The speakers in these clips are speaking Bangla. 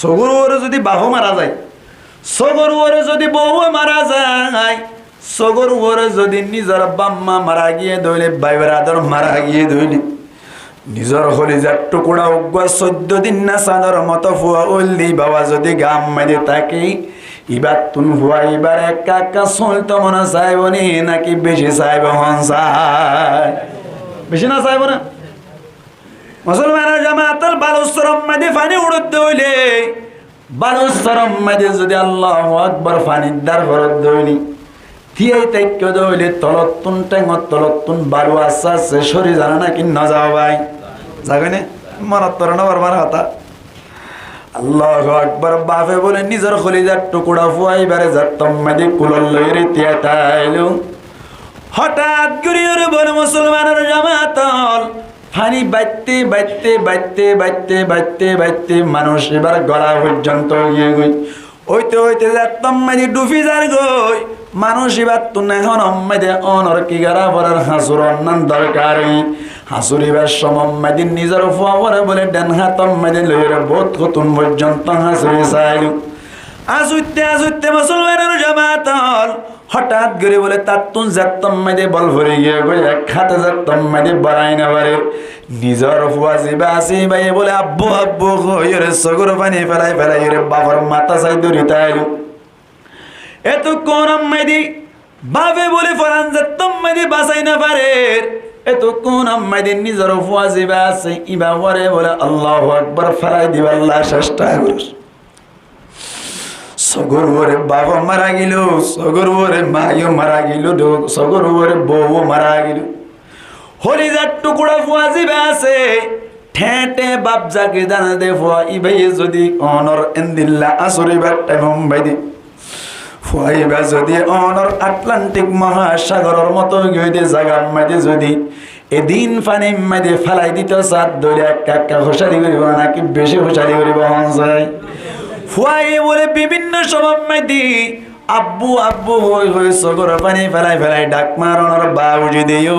সগর ওরে যদি বাহু মারা যায়, সগর ওরে যদি বউ মারা যায়, সগর ওরে যদি নিজের বাম্মা মারা গিয়ে দইলে, ভাই ব্রাদার মারা গিয়ে দইলে, নিজের হলিজার টুকুরা উগুয়া 14 দিন না চাঁদর মতো ফুয়া উল্লি বাবা যদি গাম মাঝে থাকে, এবার তুন ফুয়া এবার একা একা চলতে মনে চাইব নি নাকি বেশি চাইব মন চাই? বেশি না চাইব না? মুসলমানের জামাতের বালুচরম মাঝে পানি উড়তে হইলে, বালুচরম মাঝে যদি আল্লাহু আকবার পানির দ্বার ভরত দইনি, থিয়াই তাইক্য দইলে তলতুন টেঙর তলতুন বালু আস্তে আস্তে সরি জানা নাকি না যাও ভাই যাবে না মনত তোর না বারবার হতা। আল্লাহু আকবার বাপে বলে নিজের খলিজার টুকুরা ফুয়াইবারে যাত্তম মাঝে কুলল লইরে তিয়া তাইলো। হঠাৎ গরিয়রে বলে মুসলমানের জামাতল পানি বাইতে বাইতে বাইতে বাইতে বাইতে বাইতে মানুষ এবার গলা পর্যন্ত গিয়ে গই, ওইতে ওইতে যাত্তম মাঝে ডুবি যার গই মানুষ এবার তুন এখন অম্মাদে অনর কি গারা ভরার হাসুর অন্যান দরকারি হাসুর এবার সমম্মাদিন নিজের ফুয়াবরে বলে ডেন হাতম মাঝে লইরে বোধ কতুন পর্যন্ত হাসুরে চাইল। আজুতে মুসলমানের জামাতল হঠাৎ করে বলে তাতুন যাত্তম মাঝে বল ভরে গিয়ে গই এক হাতে যাত্তম মাঝে বাড়াই না পারে নিজের ফুয়া জিবা আসি ভাই বলে আব্বু আব্বু হইরে সগর পানি ফেলাই ফেলাই রে বাবার মাথা চাই দরিতা আইলো। এত কোন আম্মাদি বাবে বলে ফরান যাত্তম মাঝে বাঁচাই না পারে, এত কোন আম্মাদি নিজের ফুয়া জিবা আছে ইবা ওরে বলে আল্লাহু আকবার ফেলাই দিব আল্লাহ চেষ্টা করস। সগর ওরে বাবা মারা গেল, সগর ওরে মাইও মারা গেল, সগর ওরে বউ মারা গেল। হলিজার টুকুরা ফুয়া জিবা আছে ঠেটে বাপ জাকে জানা দে ফুয়া ইবাই যদি অনর এন্দিল্লা আসরি বাট্টা মুম্বাই দি ফুয়াইবা যদি অনর আটলান্টিক মহাসাগরের মতো গইতে জায়গা মাঝে যদি এদিন পানি মাঝে ফেলাই দিত সাত ধরে একা হুঁশারি করিব নাকি বেশি হুঁশারি করিব হন যায়? ফুয়াই বলে বিভিন্ন সময় মাইদি আব্বু আব্বু হই হই সগর পানি ফেলাই ফেলাই ডাক মারণর বা বুঝি দিও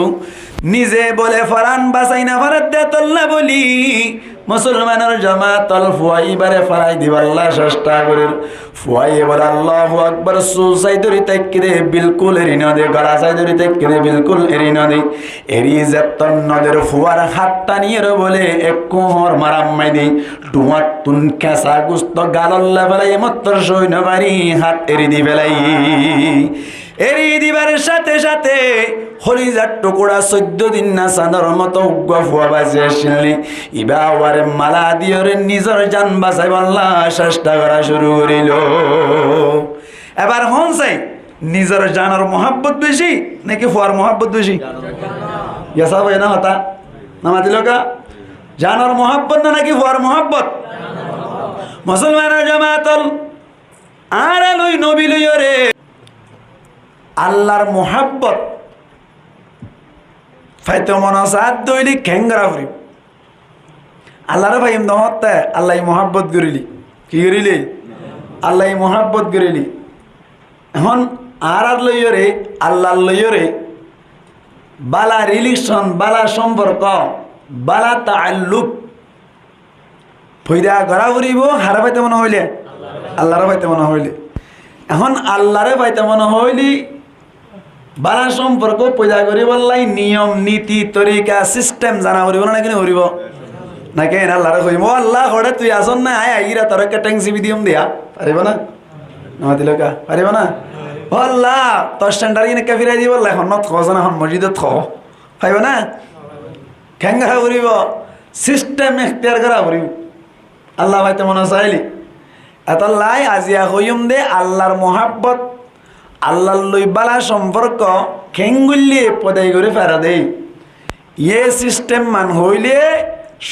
নিজে বলে ফরান বাসাই না ফরাত দে তল্লা বলি মুসলমানের জামাতল ফুয়াই বারে ফরাই দিবাল্লা চেষ্টা করিল। ফুয়াই বলে আল্লাহু আকবার সুসাই ধরি তাইকিরে বিলকুল এরি না দে গলা সাই ধরি তাইকিরে বিলকুল এরি না দে এরি যেতন নদের ফুয়ার হাতটা নিয়ে বলে এক কোহর মারাম মাই দে টুমাট তুন কেসা গুস্ত গালল্লা ফেলাই মত্তর সই না পারি হাত এরি দি ফেলাই এরি দিবার সাথে সাথে হলিজার টুকুরা 14 দিন না চাঁদর মতো উগ্র ফুয়া বাজে আসিলি ইবা ওয়ারে মালা দিয়রে নিজের জান বাঁচাই বললা চেষ্টা করা শুরু করিল। এবার হন চাই নিজের জানের মহাব্বত বেশি নাকি ফুয়ার মহাব্বত বেশি? গেছা ভাই না হতা নামাতিল কা জানের মহাব্বত না নাকি ফুয়ার মহাব্বত? মুসলমানের জামাতল আর লই নবী লইরে আল্লাহর মোহাব্বত ফাইতে মন সাত দইলি খেঙ্গরা ফুরি আল্লাহর ভাই নহতে আল্লাহ মোহাব্বত করিলি কি করিলি আল্লাহ মোহাব্বত করিলি। এখন আর লইরে আল্লাহর লইরে বালা রিলেশন বালা সম্পর্ক বালা তাআল্লুক ফইদা গড়া ফুরিব হারা পাইতে মনে হইলে আল্লাহর পাইতে মনে হইলে। এখন আল্লাহরে পাইতে মনে হইলি বালা সম্পর্ক পূজা করিব লাই নিয়ম নীতি তরিকা সিস্টেম জানা করিব না কিনে করিব নাকি আল্লাহরে কইব আল্লাহ হড়ে তুই আসন না আয় আইরা তোর একটা ট্যাঙ্ক দিম দিয়া পারিব না নামাতিল কা পারিব না আল্লাহ তোর স্ট্যান্ডার কিনে ফিরাই দিব আল্লাহ এখন থস না এখন মসজিদত থ পাইব না খেঙ্গা করিব সিস্টেম এখতিয়ার করা করিব আল্লাহ ভাইতে মনে চাইলি এত লাই আজিয়া কইম দে আল্লাহর মোহাব্বত আল্লাহর লই বালা সম্পর্ক খেঙ্গুল্লিয়ে পদাই করে ফেরা দেই ইয়ে সিস্টেম মান হইলে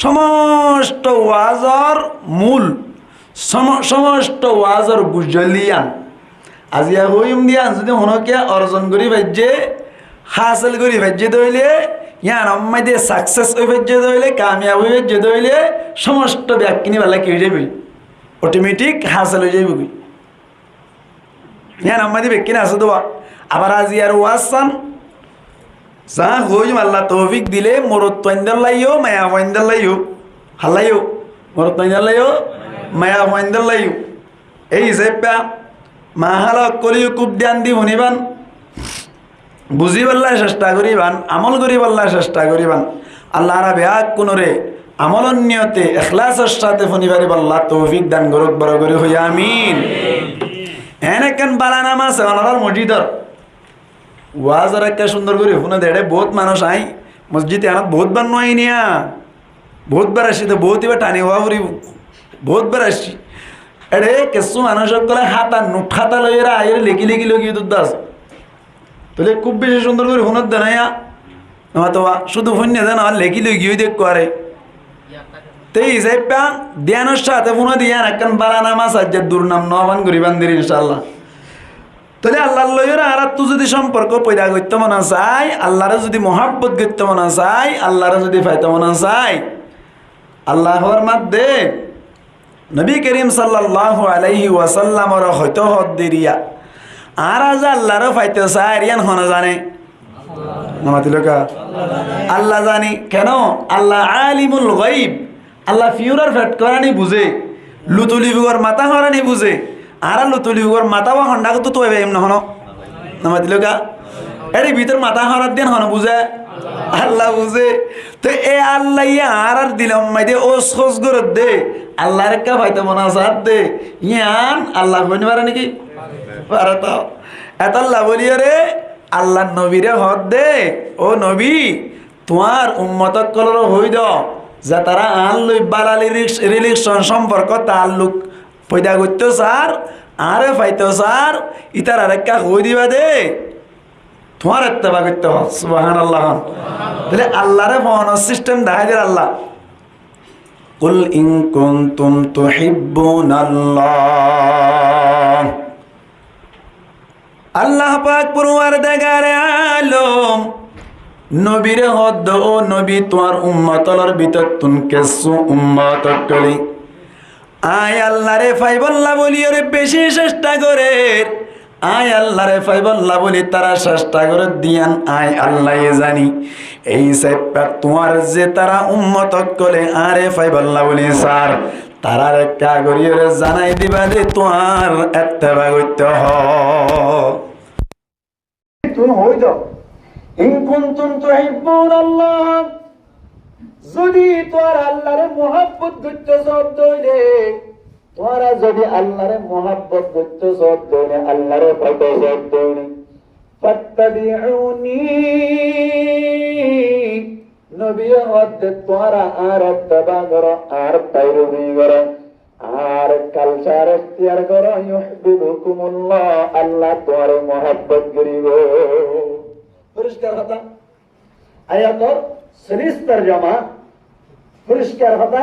সমস্ত ওয়াজর মূল সমস্ত ওয়াজর বুঝলিয়ান আজিয়া কইম দিয়া যদি হনকে অর্জন করি ভাজ্যে হাসিল করি ভাজ্যে দইলে ইয়ান অম্মাইদে সাকসেস হয়ে ভাজ্যে দইলে কামিয়াব হয়ে ভাজ্যে দইলে সমস্ত ব্যাকিনি বেলা কি হয়ে যাবে অটোমেটিক হাসিল হয়ে যাবে ইয়ান অম্মাইদে ব্যাকিনি আসে দেওয়া আবার আজিয়ার ওয়াসান যা হইম আল্লাহ তৌফিক দিলে মোরত তোয়াইন্দার লাইও মায়া ওয়াইন্দার লাইও হালাইও মরত নাইলাইও মায়া হইন্দালাইও এই হিসেবে মাহালা কলিও খুব ধ্যান দি শুনিবান বুঝি পাল্লার চেষ্টা করিবান আমল করি পাল্লার চেষ্টা করিবান আল্লাহ রা বেয়া কোনরে আমলন নিয়তে ইখলাসের সাথে শুনিবারি আল্লাহ তৌফিক দান করুক বড় করে হই আমিন এনেকেন বালা নামাজ অনার মসজিদর ওয়াজর একটা সুন্দর করে শুনে দেড়ে বহুত মানুষ আই মসজিদে আনাত বহুত বার নয় নিয়া বহুত বার আসি তো বহুত এবার টানি হওয়া ফুরি বহুত বার আসছি এড়ে কিছু মানুষের গলে হাতা নোট খাতা লইয়েরা আইরে লেখি লেখি লগিয়ে দুধ আছে তাহলে খুব বেশি সুন্দর করে শুনত দেন হয়তো শুধু শুনে দেন আর লেখি লগিয়ে দেখ করে তেই হিসাবে ধ্যানের সাথে শুনে দিয়ে একখান বালা নামাজ আজ দুর্নাম নবান করিবান দির ইনশাল্লাহ তাহলে আল্লাহর লইয়েরা আর তো যদি সম্পর্ক পয়দা করতে মনে চাই আল্লাহরে যদি মহাব্বত করতে মনে চাই আল্লাহরে যদি পাইতে মনে চাই আল্লাহর মধ্যে নবী করিম সাল্লাল্লাহু আলাইহি ওয়াসাল্লামর হয়তো হদ দিরিয়া আর আজ আল্লাহরও পাইতে চাই রিয়ান হন জানে নামাতিলকা আল্লাহ জানি কেন আল্লাহ আলিমুল গায়ব আল্লাহ ফিউরার ফেট করানি বুঝে লুতুলিবুগর মাথা হরানি বুঝে আর লুতুলিবুগর মাথা বা হন্ডা তো তো এম নহন নামাতিলকা এর ভিতর মাথা হরার দেন হন বুঝে আল্লাহ বুঝে তো এ আল্লাহ আর দিলাম মাইদে ও সোজ গরত দে আল্লাহর কা ভাইতে মনাজাত দে ইয়ান আল্লাহ বনি পারে নাকি পারে তো এত আল্লাহ বলি রে আল্লাহ নবীরে হদ দে ও নবী তোমার উম্মতক কলর হই দ যা তারা আন লই বালালি রিলেশন সম্পর্ক তাল্লুক পয়দা করতে স্যার আরে পাইতে স্যার ইতার আরেকটা হই দিবা দে তোমার ইত্তেবা করতে হবে সুবহানাল্লাহ তাহলে আল্লাহরে পাওয়ানোর সিস্টেম দেখাই দেয় আল্লাহ কুল ইন কুনতুম তুহিব্বুনাল্লাহ আল্লাহ পাক পরওয়ারদিগারে আলম নবীরে হদ ও নবী তোমার উম্মতলর ভিতর তুন কেসু উম্মত কলি আয় আল্লাহরে ফাইবল্লা বলি ওরে বেশি চেষ্টা করে আয় আল্লাহরে ফাইবল্লা বলি তারা চেষ্টা করে দিয়ান আয় আল্লাহ জানি এই সাইপা তোমার যে তারা উম্মত কলে আরে ফাইবল্লা বলি স্যার তারার একটা গরিয়ে জানাই দিবা যে তোমার ইত্তেবা করতে হয় তুমি হই যাও ইন কুনতুম তুহিব্বুনাল্লাহ যদি তোর আল্লাহরে মুহাব্বত করতে সব দইলে তোরা যদি আল্লাহরে মুহাব্বত করতে সব দইলে আল্লাহরে পাইতে সব দইলে ফাত্তাবিউনি নবী হদ তোরা আর ইত্তেবা করো আর পাইরুমি করো আর কালচার ইখতিয়ার করো ইউহিব্বুকুমুল্লাহ আল্লাহ তোরে মুহাব্বত করিব পরিষ্কার কথা আয়াতর সরিস তরজমা পরিষ্কার কথা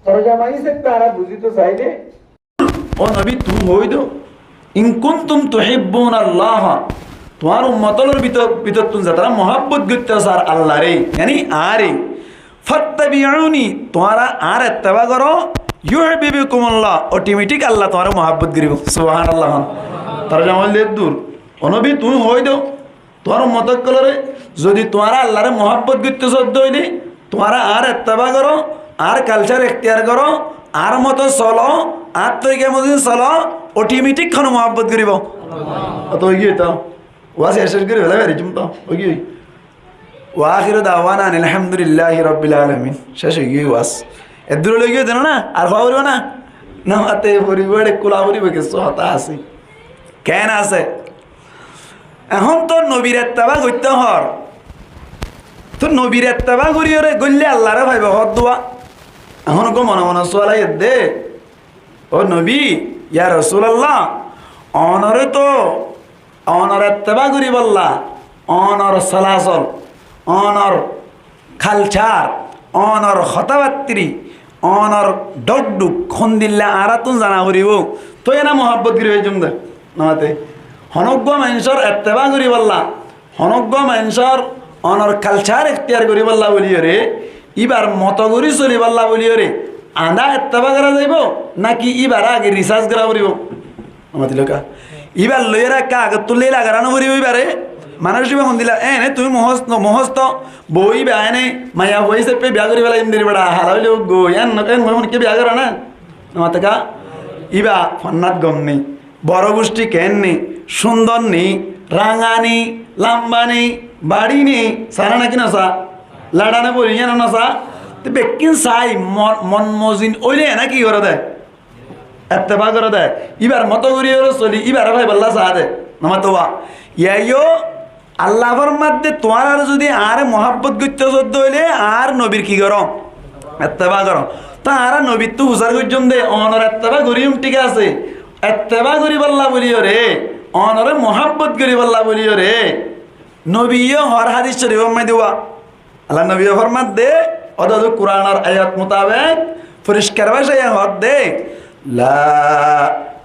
তরজমা ইসে তারা বুঝিতে চাইলে ও নবী তুমি হই দো ইন কুনতুম তুহিব্বুনাল্লাহ তোমার উম্মতর ভিতর তুমি যারা মুহাব্বত করতে স্যার আল্লাহরে yani আরে ফাত্তাবিউনি তোরা আর ইত্তেবা করো ইউহিব্বুকুমুল্লাহ অটোমেটিক আল্লাহ তোমার মুহাব্বত করিব সুবহানাল্লাহ তরজমা লে দূর ও নবী তুমি হই দো তোমার উম্মতক কলরে যদি তোমার আল্লাহরে মুহাব্বত করতে সদ্য হইলে তোমরা আর ইত্তেবা করো আর কালচার ইখতিয়ার করো আর মতো চলো আর তরিকা মতো চলো অটোমেটিক খানো মুহাব্বত করিব তো গিয়ে তো ওয়া শেষ করে ফেলা বেরি চুমতো ওই কি ওয়া আখিরু দাওয়ানা আলহামদুলিল্লাহি রাব্বিল আলামিন শেষ হয়ে গিয়ে ওয়াস এদুর লই গিয়ে দেন না আর খবর না না হাতে পরিবারে কোলা পরিবে কিছু হতা আছে কেন আছে এখন তো নবীর ইত্তেবা করতে হর তো নবীর ইত্তেবা করিয়ে গল্লে আল্লাহরে ভাইব হদ দোয়া এখন গো মনে মনে সোয়ালাই দে ও নবী ইয়া রাসূলুল্লাহ অনরে তো অনর ইত্তেবা করি বললা অনর সালাসল অনর খালচার অনর খতাবাত্রি অনর ডগডুক খন দিল্লা আরা তুন জানা করিব তো এনা মহাব্বত করি হয়ে জমদে নাতে হনজ্ঞ মানুষের ইত্তেবা করি বললা হনজ্ঞ মানুষের অনর কালচার ইখতিয়ার করি বললা বলিও রে ইবার মত করি চলি বললা বলিও রে আদা ইত্তেবা করা যাইব নাকি ইবার আগে রিসার্চ করা করিব আমাদের লোকা ইবার লইয়েরা কাগজ তুললে লাগানো করিব ইবারে মানুষ এখন দিলা এনে তুমি মহস্ত বই বা এনে মায়া বই সে বিয়া করি বেলা ইন্দির বেড়া হালাইলে গো এন কে বিয়া করে না মাতাকা ইবা ফন্নাত গম নেই বড় গোষ্ঠী কেন নেই সুন্দর নেই রাঙা নেই লাম্বা নেই বাড়ি নেই সারা নাকি না সা লাড়ানে বলি জানো না সা তো বেকিন চাই মন মজিন ওইলে না কি করে দেয় এত্তেবা করে দেয় ইবার মতো করি চলি ইবার ভাই বললা চা দে আমার তো ইয়াইও আল্লাহর মধ্যে তোমার আর যদি আর মহাব্বত করতে সদ্য হইলে আর নবীর কি করো এত্তেবা করো তা আর নবীর তো হুসার করছম দে অনর এত্তেবা করিম ঠিক আছে এত্তেবা করি বললা বলিও রে অনরে মহাব্বত করি বললা বলিও রে নবীও হর হাদিস শরীফ মে দেওয়া আল্লাহ নবী ফরমাত দে অদদ কুরআনের আয়াত মোতাবেক পরিষ্কার ভাষায় হদ দে লা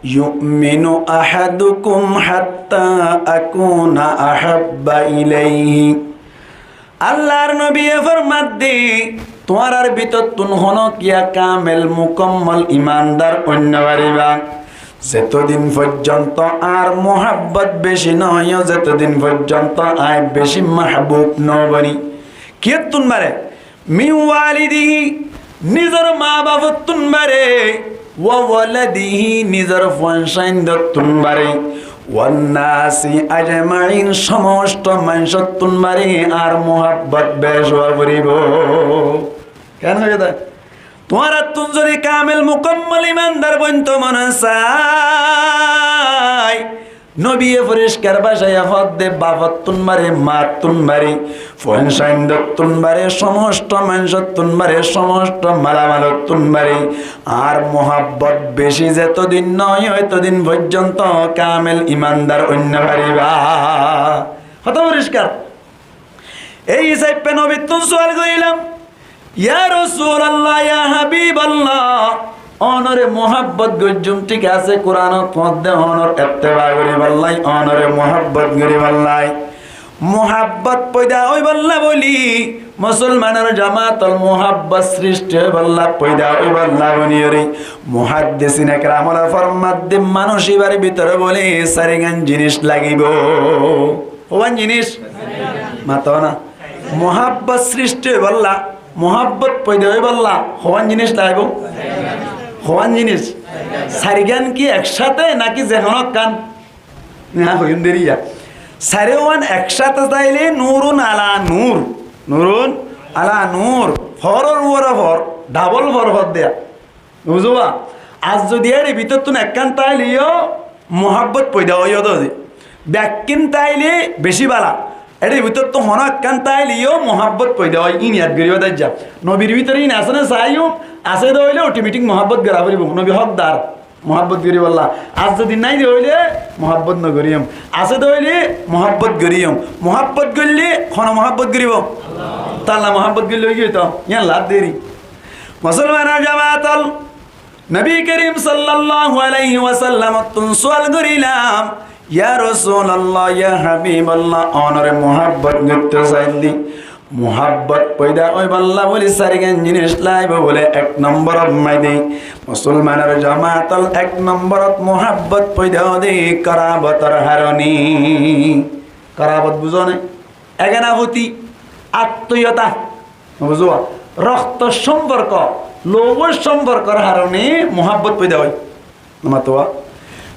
يؤمن أحدكم حتى أكون أحب إليه আল্লাহর নবী ফরমাত দে তোমার আর ভিতর তুন হনো কিয়া কামেল মুকম্মল ইমানদার অন্য বাড়িবা যতদিন পর্যন্ত আর মোহাব্বত বেশি নয় যতদিন পর্যন্ত আয় বেশি মাহবুব নবনি কে তুন বারে মি ওয়ালিদিহি নিজের মা বাবা তুন বারে ওয়ালাদিহি নিজের ফনসাইন দতুন বারে ওয়ান্নাসি আজমাইন সমস্ত মানুষ তুন বারে আর মোহাব্বত বেশ করিব কেন হয়ে যায় তোমার তুন যদি কামেল মুকম্মল ইমানদার বন্ত মনে চাই নবী পরিষ্কার ভাষায় হদ দে বাবত তুন বারে মা তুন বারে ফনসাইন দতুন বারে সমস্ত মানুষ তুন বারে সমস্ত মালামাল তুন বারে আর মোহাব্বত বেশি যতদিন নয় ততদিন পর্যন্ত কামেল ইমানদার অন্য পারিবা হত পরিষ্কার এই হিসাবে নবী তুন সওয়াল করিলাম ইয়া রাসূলুল্লাহ ইয়া হাবিবাল্লাহ অনরে মোহাব্বত গজ্জুম ঠিক আছে কোরআনত মধ্যে অনর ইত্তেবা করি বললাই অনরে মোহাব্বত করি বললাই মোহাব্বত পয়দা ওই বল্লা বলি মুসলমানের জামাতল মোহাব্বত সৃষ্টি বল্লা পয়দা ওই বল্লা বনিয়রি মুহাদ্দিসিন একরামুল ফরমাত দে মানুষ এর ভিতরে বলে সারিগান জিনিস লাগিব ওয়ান জিনিস মাতো না মোহাব্বত সৃষ্টি বল্লা মোহাব্বত পয়দা ওই বল্লা হওয়ান জিনিস লাগব হওয়ান জিনিস সারিগান কি একসাথে নাকি যেহন কান না হইন দেরিয়া সারে ওয়ান একসাথে চাইলে নূরুন আলা নূর নুরুন আলা নূর ফরর ওর ফর ডাবল ফর ফর দেয়া বুঝবা আজ যদি এর ভিতর তুন একখান তাইলিও মোহাব্বত পয়দা হইও দে ব্যাকিন তাইলে বেশি বালা এর ভিতর তো হন একখান তাইলিও মোহাব্বত পয়দা হয় ইন ইয়াদ গরিবা দাই যা নবীর ভিতরে ইন আছে না চাইও আছে দইলে অটোমেটিক মোহাব্বত গরা করিব নবী হকদার মোহাব্বত গরি বললা আজ যদি নাই হইলে মোহাব্বত ন করিম আছে দইলে মোহাব্বত করিম মোহাব্বত করলে কোন মোহাব্বত করিব তাআলা মোহাব্বত করলে হই তো ইয়া লাভ দেরি মুসলমানের জামাতল নবী করিম সাল্লাল্লাহু আলাইহি ওয়াসাল্লাম তুন সওয়াল করিলাম ইয়া রাসূলুল্লাহ ইয়া হাবিবাল্লাহ অনরে মোহাব্বত করতে চাইলি মোহাব্বত পয়দা ওই বল্লা বলি সারিগান জিনিস লাইব বলে এক নম্বরত মাইদি মুসলমানের জামাতল এক নম্বরত মোহাব্বত পয়দা দে কারাবতর হারনি কারাবত বুঝো না এগানাভূতি আত্মীয়তা বুঝো রক্ত সম্পর্ক লৌহ সম্পর্কর হারনি মোহাব্বত পয়দা হয় মাতোয়া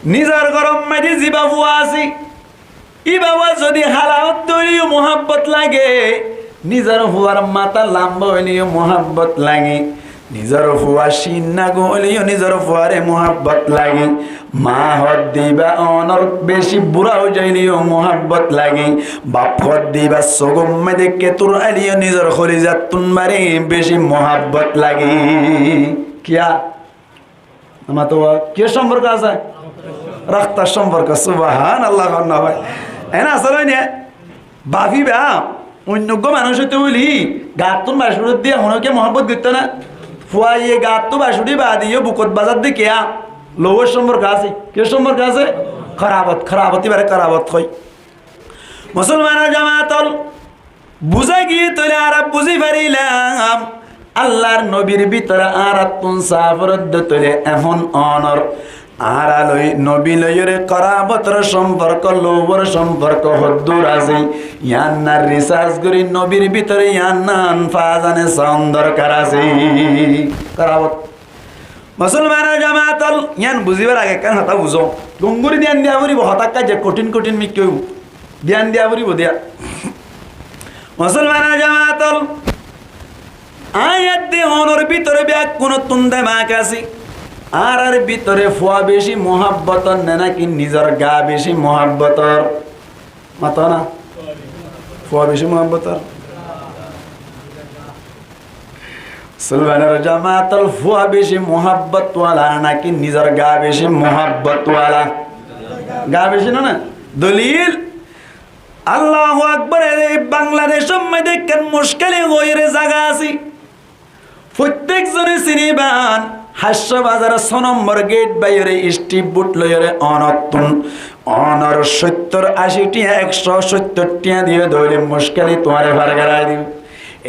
নিজের গরম মাইদি জি বাবু আছে ই বাবা যদি হালাত দইও মোহাব্বত লাগে নিজের হুয়ার মাথা লাম্বা হইলেও মোহাব্বত লাগে নিজের হুয়া সিন্না গলিও নিজের হুয়ারে মোহাব্বত লাগে মা হদ দিবা অনর বেশি বুড়া হয়ে যাইলেও মোহাব্বত লাগে বাপ হদ দিবা সগম মেদে কেতুর আলিও নিজের খলিজাত তুনবারে বেশি মোহাব্বত লাগে কিয়া আমার তো কি সম্পর্ক আছে রক্তার সম্পর্ক সুবহানাল্লাহ না ভাই এনা আসলে নে বাফি বা অন্যজ্ঞ মানুষ হইতে বলি গাতুন বাসুর দিয়ে হনকে মোহাম্মত করতো না ফুয়াইয়ে গাত বাসুরি বা দিয়ে বুকত বাজার দিয়ে কেয়া লৌহর সম্পর্ক আছে কে সম্পর্ক আছে খারাপত এবারে খারাপত হয় মুসলমানের জামাতল বুঝা গিয়ে তোলে আর বুঝি পারিলাম আল্লাহর নবীর ভিতরে আর তুন সাফরদ তোলে এখন অনর আর আলোই নবী লয়রে করাবতর সম্পর্ক লোবর সম্পর্ক হদ্দুর আছে ইয়ান্নার রিসার্চ করি নবীর ভিতরে ইয়ান্নান ফাজানে সাউন্ড দরকার আছে করাবত মুসলমানের জামাতল ইয়ান বুঝিবার আগে কেন হতা বুঝো গঙ্গুরি ধ্যান দিয়া বলিব হতাক কাজে কঠিন কঠিন মি কেউ ধ্যান দিয়া বলিব দিয়া মুসলমানের জামাতল আয়াত দিয়ে অনর ভিতরে ব্যাগ কোন তুন্দে মাক আছে আর আর ভিতরে ফুয়া বেশি মোহাব্বতর না নাকি নিজের গা বেশি মোহাব্বতর মাত না ফুয়া বেশি মোহাব্বতর মুসলমানের জামাতল ফুয়া বেশি মোহাব্বতওয়ালা নাকি নিজের গা বেশি মোহাব্বতওয়ালা গা বেশি না দলিল আল্লাহু আকবার এই বাংলাদেশের মধ্যে কেন মুশকিলে হইরে জায়গা আছে প্রত্যেক জনে সিনেবান হাস্য বাজার 6 নম্বর গেট বাইরে স্টিপ বুট লয়রে অনতুন অনর 70-80 টিয়া 170 টিয়া দিয়ে ধরে মুশকিলে তোমারে ভার গড়াই দিও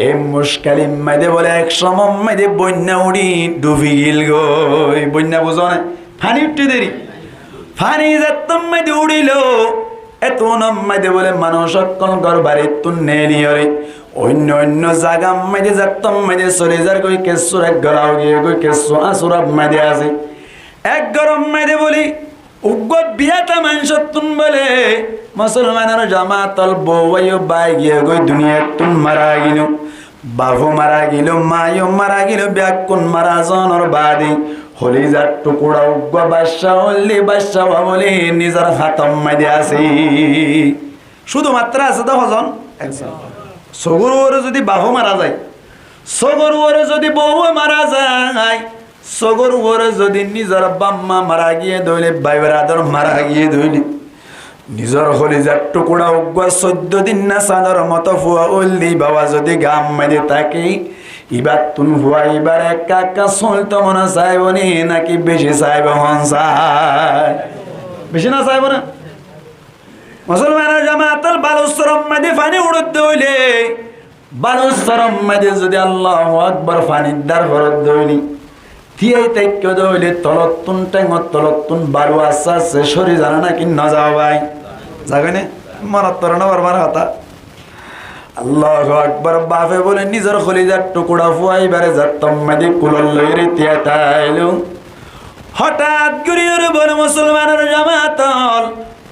এই মুশকিলে মধ্যে বলে এক সময় মধ্যে বন্যা উড়ি ডুবি গিল গই বন্যা বুঝো না পানি উঠতে দেরি পানি যতম মধ্যে উড়িল এত মধ্যে বলে মানুষ সকল ঘর বাড়ি তুন নেলিয়রে অন্য অন্য জায়গা মধ্যে যতম মধ্যে চলে যার কই কেসুর এক গড়াও গিয়ে কই কেসু আসুরা মধ্যে আছে এক গরম মধ্যে বলি উগ্র বিয়াটা মানুষ তুন বলে মুসলমানের জামাতল বউয়াইও বাই গিয়ে কই দুনিয়া তুন মারা গিল বাবু মারা গিল মায়ও মারা গিল ব্যাকুন মারা জনর বাদী হলিজার টুকুরা উগ্র বাদশা হল্লি বাদশা বলে নিজের হাতম মাঝে আছে শুধুমাত্র আছে 10 জন সগরুরে যদি বাহু মারা যায় সগরুরে যদি বউ মারা যায় সগরুরে যদি নিজের বাম্মা মারা গিয়ে দইলে ভাই ব্রাদার মারা গিয়ে দইলে নিজের হলিজার টুকুরা উগ্র 14 দিন না সাদর মতো ফুয়া হল্লি বাবা যদি গাম মাঝে থাকে ইবার তুন হুয়া এবার একা একা চলতে মনে চাইব নি নাকি বেশি চাইব মন চাই বেশি না চাইব না মুসলমানের জামাতল বালুসরম মাঝে পানি উড়তে হইলে বালুসরম মাঝে যদি আল্লাহু আকবার পানির দ্বার ভরত দইনি থিয়াই তাইক্য দইলে তলতুন টেঙত তলতুন বালু আস্তে আস্তে সরি জানা নাকি না যাও ভাই যাবে না মারাত তোর না বারবার হতা আল্লাহু আকবার বাপে বলে নিজের খলিজার টুকুরা ফুয়াইবারে যাতম মাদি কুলল লইরে তিয়াতাইলু হঠাৎ গরিয়রে বলে মুসলমানের জামাতল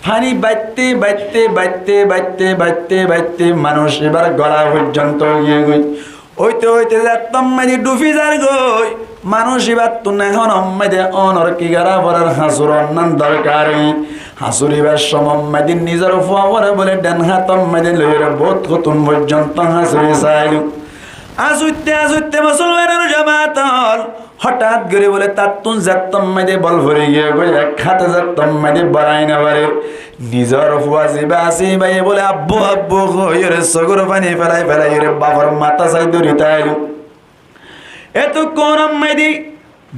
পানি বাইতে বাইতে বাইতে বাইতে বাইতে বাইতে মানুষ এবার গলা পর্যন্ত গিয়ে গই হইতে হইতে যাতম মাদি ডুবি যার গই মানুষ এবার তুন এখন অম্মাদে অনর কি গারা ভরার হাসুর অন্যান দরকারি হাসুরিবার সমম্মাদি নিজের ফুয়ারে বলে ডান হাতম মাদে লইরে বহুত কতুন পর্যন্ত হাসুরি চাইলু আজুতে আজুতে মুসলমানের জামাতল হঠাৎ করে বলে তাতুন যাতম মাদে বল ভরে গিয়ে গই এক হাতে যাতম মাদে বড়াই না পারে নিজের ফুয়া জিবা আসি ভাই বলে আব্বু আব্বু হইরে সগর পানি ফেলাই ফেলাই রে বাবার মাথা চাই দড়ি তাইলু এত কোন আম্মাদি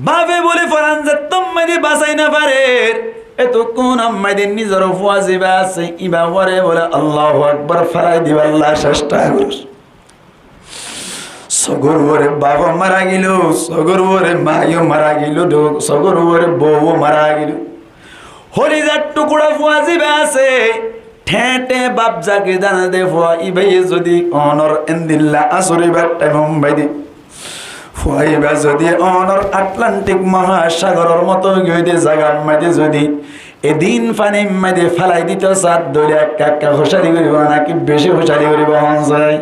বাবে বলে ফরান যাতম মাদে বাঁচাই না পারে এত কোন আম্মাদি নিজের ফুয়া জিবা আছে ইবা ওরে বলে আল্লাহু আকবার ফরাই দিব আল্লাহ চেষ্টা করুস সগর ওরে বাবা মারা গেল সগর ওরে মায়ও মারা গেল সগর ওরে বউ মারা গেল হলিজার টুকুরা ফুয়া জিবা আছে ঠেটে বাপ জাকে জানা দে ফুয়া ইবাই যদি অনর এন্দিল্লা আসরিবার টাইম মুম্বাই দি ফুয়াইবা যদি অনর আটলান্টিক মহাসাগরের মতো গইতে জায়গার মাঝে যদি এদিন পানি মাঝে ফেলাই দিত সাত ধরে একা হুঁশারি করিব নাকি বেশি হুঁশারি করিব হঞ্চায়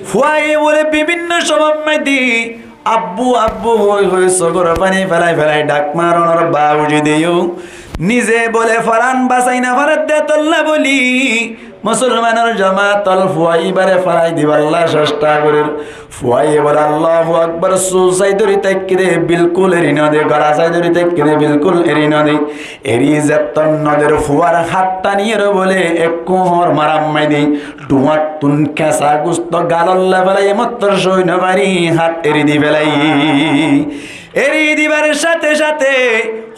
ফুয়াই বলে বিভিন্ন সময় মাঝে আব্বু আব্বু হই হই সগর পানি ফেলাই ফেলাই ডাক মারণর বাউজি দিও নিজে বলে ফরান বাসাই না ফরাত দে তল্লা বলি মুসলমানের জামাতল ফুয়াইবারে ফরাই দিবাল্লা চেষ্টা করে ফুয়াই এবার আল্লাহু আকবার সুসাই ধরি তাকিরে বিলকুল এরি না দে গলা সাই ধরি তাকিরে বিলকুল এরি না দে এরি যতন নদের ফুয়ার হাতটা নিয়ে বলে এক কোহর মারাম মাই দে টুমার তুন কেসা গুস্ত গালল্লা ফেলাই মত্তর সই না পারি হাত এরি দি ফেলাই এরি দিবার সাথে সাথে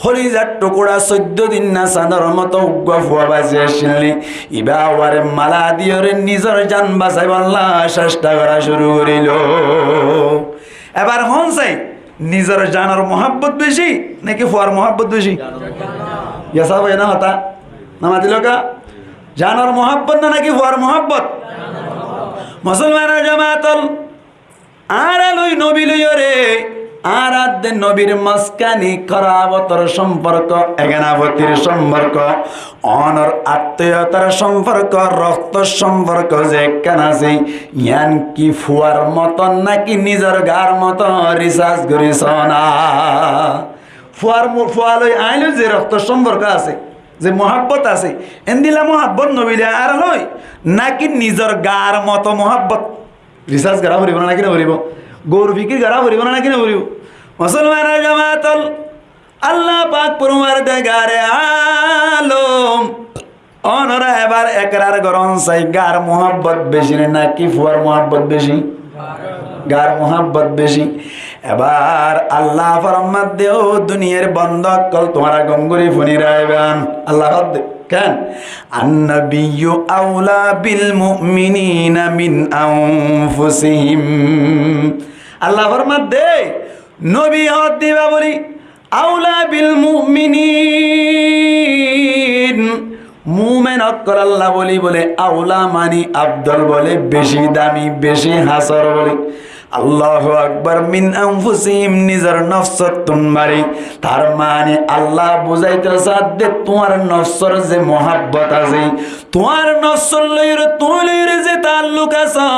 হলিজার টুকুরা 14 দিন না চাঁদর মতো উগ্র ফুয়া বাজে আসিলি ইবা ওয়ারে মালা দিয়রে নিজের জান বাঁচাই বললা চেষ্টা করা শুরু করিল এবার হনসাই নিজের জানার মহাব্বত বেশি নাকি ফুয়ার মহাব্বত বেশি? ইয়াসা ভাই না হতা না মাতিলকা জানার মহাব্বত না নাকি ফুয়ার মহাব্বত? মুসলমানের জামাতল আর লই নবী লই রে আর আদ নবীর মাসকানি খরাবতর সম্পর্ক এগানাবতির সম্পর্ক অনর আত্মীয়তার সম্পর্ক রক্ত সম্পর্ক যে কানাছে ইয়ান কি ফুয়ার মতন নাকি নিজের গার মতন রিসার্চ করিস না? ফুয়া লই আইলো যে রক্ত সম্পর্ক আছে যে মহাব্বত আছে এন্দিলা মহাব্বত নবীলে আর লই নাকি নিজের গার মতো মহাব্বত রিসার্চ করা ভরিব না নাকি না ভরিব? গৌর বিক্রি করা ভরিব না নাকি না ভরিব? মুসলমানের জামাতল আল্লাহ পাক পরওয়ারদিগারে আলম অনরা এবার একরার গরম চাই গার মোহাব্বত বেশি নাকি ফুয়ার মোহাব্বত বেশি? গার মোহাব্বত বেশি। এবার আল্লাহ ফরমাত দেও দুনিয়ার বন্ধ কল তোমারা গঙ্গুরি ফনি রাইবান আল্লাহ কেন আন্নাবিয়্যু আউলা বিল মুমিনিনা মিন আনফুসিহিম আল্লাহ ফরমাত দে নবী হদ দিবা বলি আউলা বিল মুমিনিন মুমেন অক্কর আল্লাহ বলি বলে আউলা মানি আব্দুল বলে বেশি দামি বেশি হাসর বলে আল্লাহু আকবার মিন আনফুসিহিম নিজের নফসত তুমবারি তার মানে আল্লাহ বুঝাইতে চাচ্ছে তোমার নফসর যে মহাব্বত আছে তোমার নফসর লইরে তুই লইরে যে তাল্লুক আছে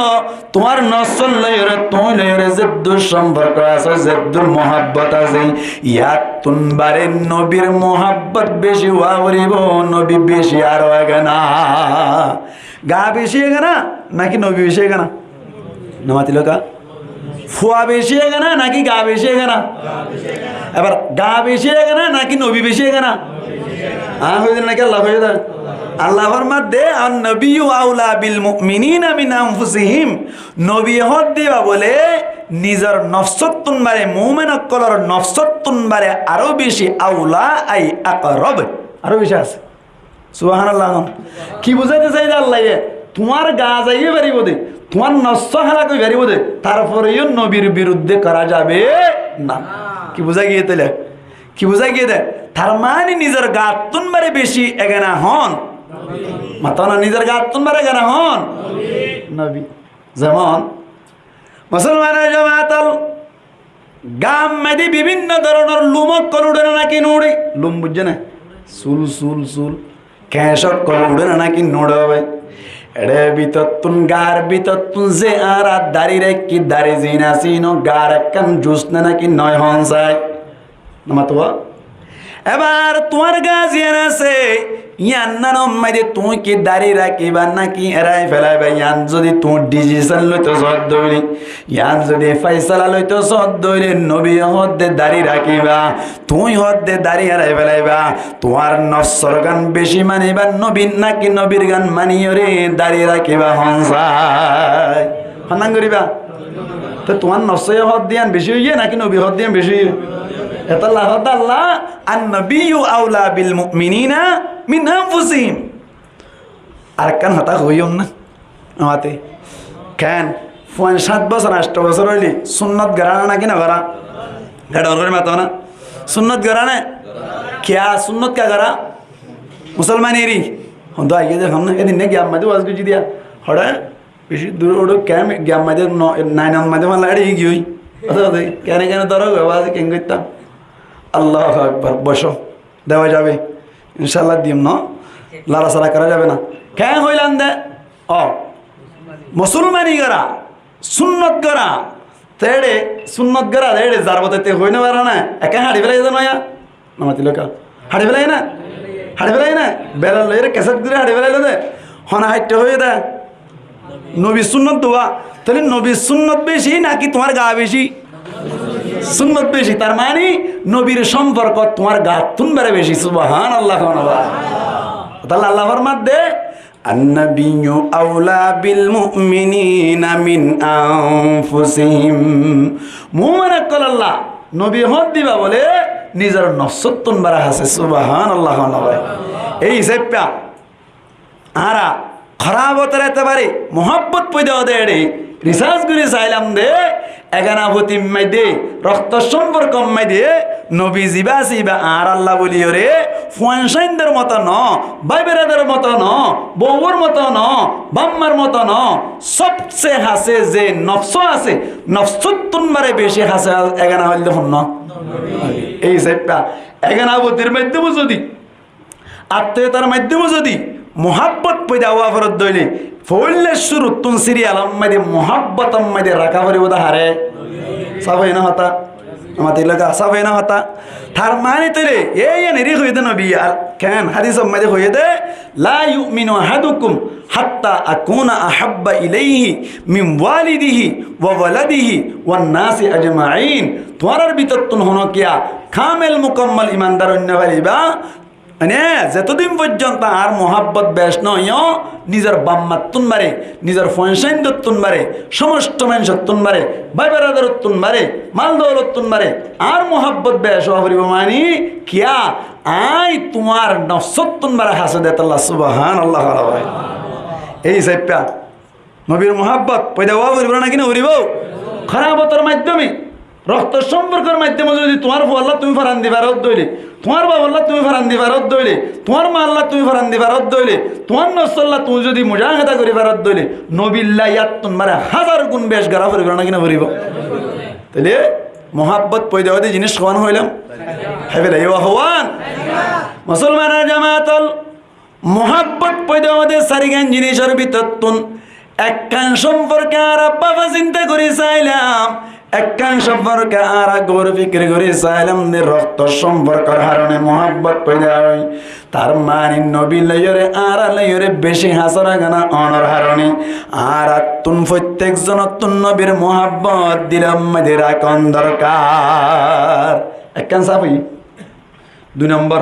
তোমার নফসর লইরে তুই লইরে যে দূর সম্পর্ক আছে যে দূর মহাব্বত আছে ইয়াত তুমবারে নবীর মহাব্বত বেশি ওয়ারিব নবী বেশি আর হবে না গা বেশি হবে না নাকি নবী বেশি হবে না নামাতিলকা ফুয়া বেশি হবে না নাকি গা বেশি হবে না? এবার গা বেশি হবে না নাকি নবী বেশি হবে না? হ্যাঁ হয়ে নাকি আল্লাহ হয়ে যায় আল্লাহ ফরমাত দে আর নবী আউলা বিল মুমিনিনা মিন আনফুসিহিম নবী হদ দিবা বলে নিজের নফসতুন বারে মুমিন অকলর নফসতুন বারে আরো বেশি আউলা আই আকরাব আরো বেশি আছে সুবহানাল্লাহ। কি বুঝাইতে চাই আল্লাহ তোমার গা যাইবে পারিব দে তোমার নষ্ট হালা কই পারিব দে তারপরেও নবীর বিরুদ্ধে করা যাবে না। কি বুঝা গিয়ে তাহলে কি বুঝা গিয়ে দে তার মানে নিজের গাতুন বারে বেশি এগানা হন মাতা না নিজের গাতুন বারে এগানা হন নবী। যেমন মুসলমানের জামাতল গাম মেদি বিভিন্ন ধরনের লুমক কল উড়ে নাকি নুড়ি লুম বুঝছে না চুল চুল চুল ক্যাশক কল উড়ে নাকি নুড়ে হবে এড়ে বিততুন গার বিততুন যে আর দাড়ি রে কি দাড়ি জিনা সিনো গার কান জুস না নাকি নয় হন যায় নামাতোয়া। এবার তোমার গা জিয়ান আছে ইয়ান নানো মাইদে তুই কি দাড়ি রাখিবা নাকি এরাই ফেলাইবা ইয়ান যদি তুই ডিসিশন লইতো সদ দইলি ইয়ান যদি ফয়সালা লইতো সদ দইলি নবী হদে দাড়ি রাখিবা তুই হদে দাড়ি এরাই ফেলাইবা তোমার নফসর গান বেশি মানিবা নবী নাকি নবীর গান মানিও রে দাড়ি রাখিবা হনসাই হনাং করিবা তো তোমার নফসে হদ দিয়ান বেশি হইয়ে নাকি নবী হদ দিয়ান বেশি হইয়ে এতাল্লাহ হদাল্লাহ আন-নবিয়্যু আউলা বিল মুমিনিনা মিন আনফুসিহিম আর কান হতা হইম না আমাতে কেন 7 বছর 8 বছর হইলি সুন্নত গরানা নাকি না গরা গাড় করে মাতো না সুন্নত গরানা क्या सुन्नत क्या करा मुसलमान एरी हम तो आइए देख हमने यदि नहीं ज्ञान माध्यम आज कुछ दिया हड़ा बेशी दूर उड़ो क्या ज्ञान माध्यम 9 माध्यम लाड़ी ही क्यों अरे कहने कहने तो रहो आवाज़ कहेंगे इतना अल्लाह अकबर बसो देवा जावे इंशाल्लाह दिम ना लारा सारा करा जावे ना क्या होई लांदे ओ मुसलमानी करा सुन्नत करा तेरे सुन्नत करा तेरे ज़ारबते ते होई ना वाला ना एक हाड़ी बेला इधर नया नमती लोका हाड़ी बेला ना बेला लेरे कैसे दिले हाड़ी बेला लेते होना हाइट होई दे नबी सुन्नत दुआ तेरे नबी सुन्नत बेशी ना कि तुम्हारे गा बेशी सुन्नत बेशी तार मानी नबीर সম্পর্ক তোমার গাতুন বারে বেশি সুবহানাল্লাহ তাআলা আল্লাহ ফরমাত দে আন-নাবিয়্যু আউলা বিল মুমিনিনা মিন আনফুসিহিম মুমিনা কল্লাহ নবী হদ দিবা বলে নিজের নফসতুন বারে আছে সুবহানাল্লাহ এই হিসাবটা আরা খারাপ হতে পারে মোহাব্বত পয়দা হতে রিসার্চ করে চাইলাম দে এগানা ভতিম মাইদে রক্ত সম্পর্ক মাইদে নবী জিবা সিবা আর আল্লাহ বলিও রে ফুয়ানসাইনদের মতো ন ভাই বেরাদের মতো ন বউর মতো ন বাম্মার মতো ন সবচেয়ে হাসে যে নফস আছে নফসুত তুনবারে বেশি হাসে এগানা হইল দেখুন ন এই সাইপটা এগানা ভতির মাধ্যমে যদি আত্মীয়তার মাধ্যমে যদি মোহাব্বত পয়দা হওয়া ফরত দইলে ফইলে শুরু তুন সিরিয়াল আম্মাদে মোহাব্বত আম্মাদে রাখা পারিব তা হারে সাফাই না হতা আমাদের এলাকা সাফাই না হতা তার মানে তৈলে এই নেরি হয়ে দে নবী আর কেন হাদিস আম্মাদে হয়ে দে লা ইউমিনু আহাদুকুম হাত্তা আকুনা আহাব্বা ইলাইহি মিন ওয়ালিদিহি ওয়া ওয়ালাদিহি ওয়ান নাসি আজমাইন তোমার ভিতর তুন হনো কিয়া কামেল মুকাম্মাল ইমানদার অন্য পারিবা মানে যতদিন পর্যন্ত আর মোহাব্বত বেশ নয় নিজের বাম্মাতুন মারে নিজের ফয়সাইন্দুন মারে সমস্ত মানুষতুন মারে ভাই বেড়াদারতুন মারে মাল দৌলতুন মারে আর মোহাব্বত বেশ হরিব মানি কিয়া আই তোমার নফসতুন মারে হাসদে আল্লাহ সুবহানাল্লাহ ভাই এই সাইপা নবীর মোহাব্বত পয়দা হওয়া হরিব না কিনা হরিব খারাপতার মাধ্যমে রক্ত সম্পর্কের মাধ্যমে যদি তোমার আল্লাহ তুমি ফারান দিবার দইলে তোমার বাবা আল্লাহ তুমি ফারান দিবার দইলে তোমার মা আল্লাহ তুমি ফারান দিবার দইলে তোমার নসল্লাহ তুমি যদি মুজাহিদা করিবার দইলে নবিল্লাহ ইয়াতুন মারে হাজার গুণ বেশ গারা করিব না কিনা করিব তাহলে মোহাব্বত পয়দা হতে জিনিস খাওয়ানো হইলাম হেবেলা ইয়া হওয়ান মুসলমানের জামাতল মোহাব্বত পয়দা হতে সারিগান জিনিসের ভিতর তুন একখান সম্পর্কে আর বাবা চিন্তা করে চাইলাম একখান সম্পর্কে আর গৌর ফিক্র করে চাইলাম রক্ত সম্পর্কের হারণে মোহাব্বত পয়দা হয় তার মানে নবী লইরে আর লইরে বেশি হাসরা গানা অনর হারণে আর তুন প্রত্যেকজন তুন নবীর মোহাব্বত দিলাম মাদের রাখন দরকার একখান সাফি 2 নম্বর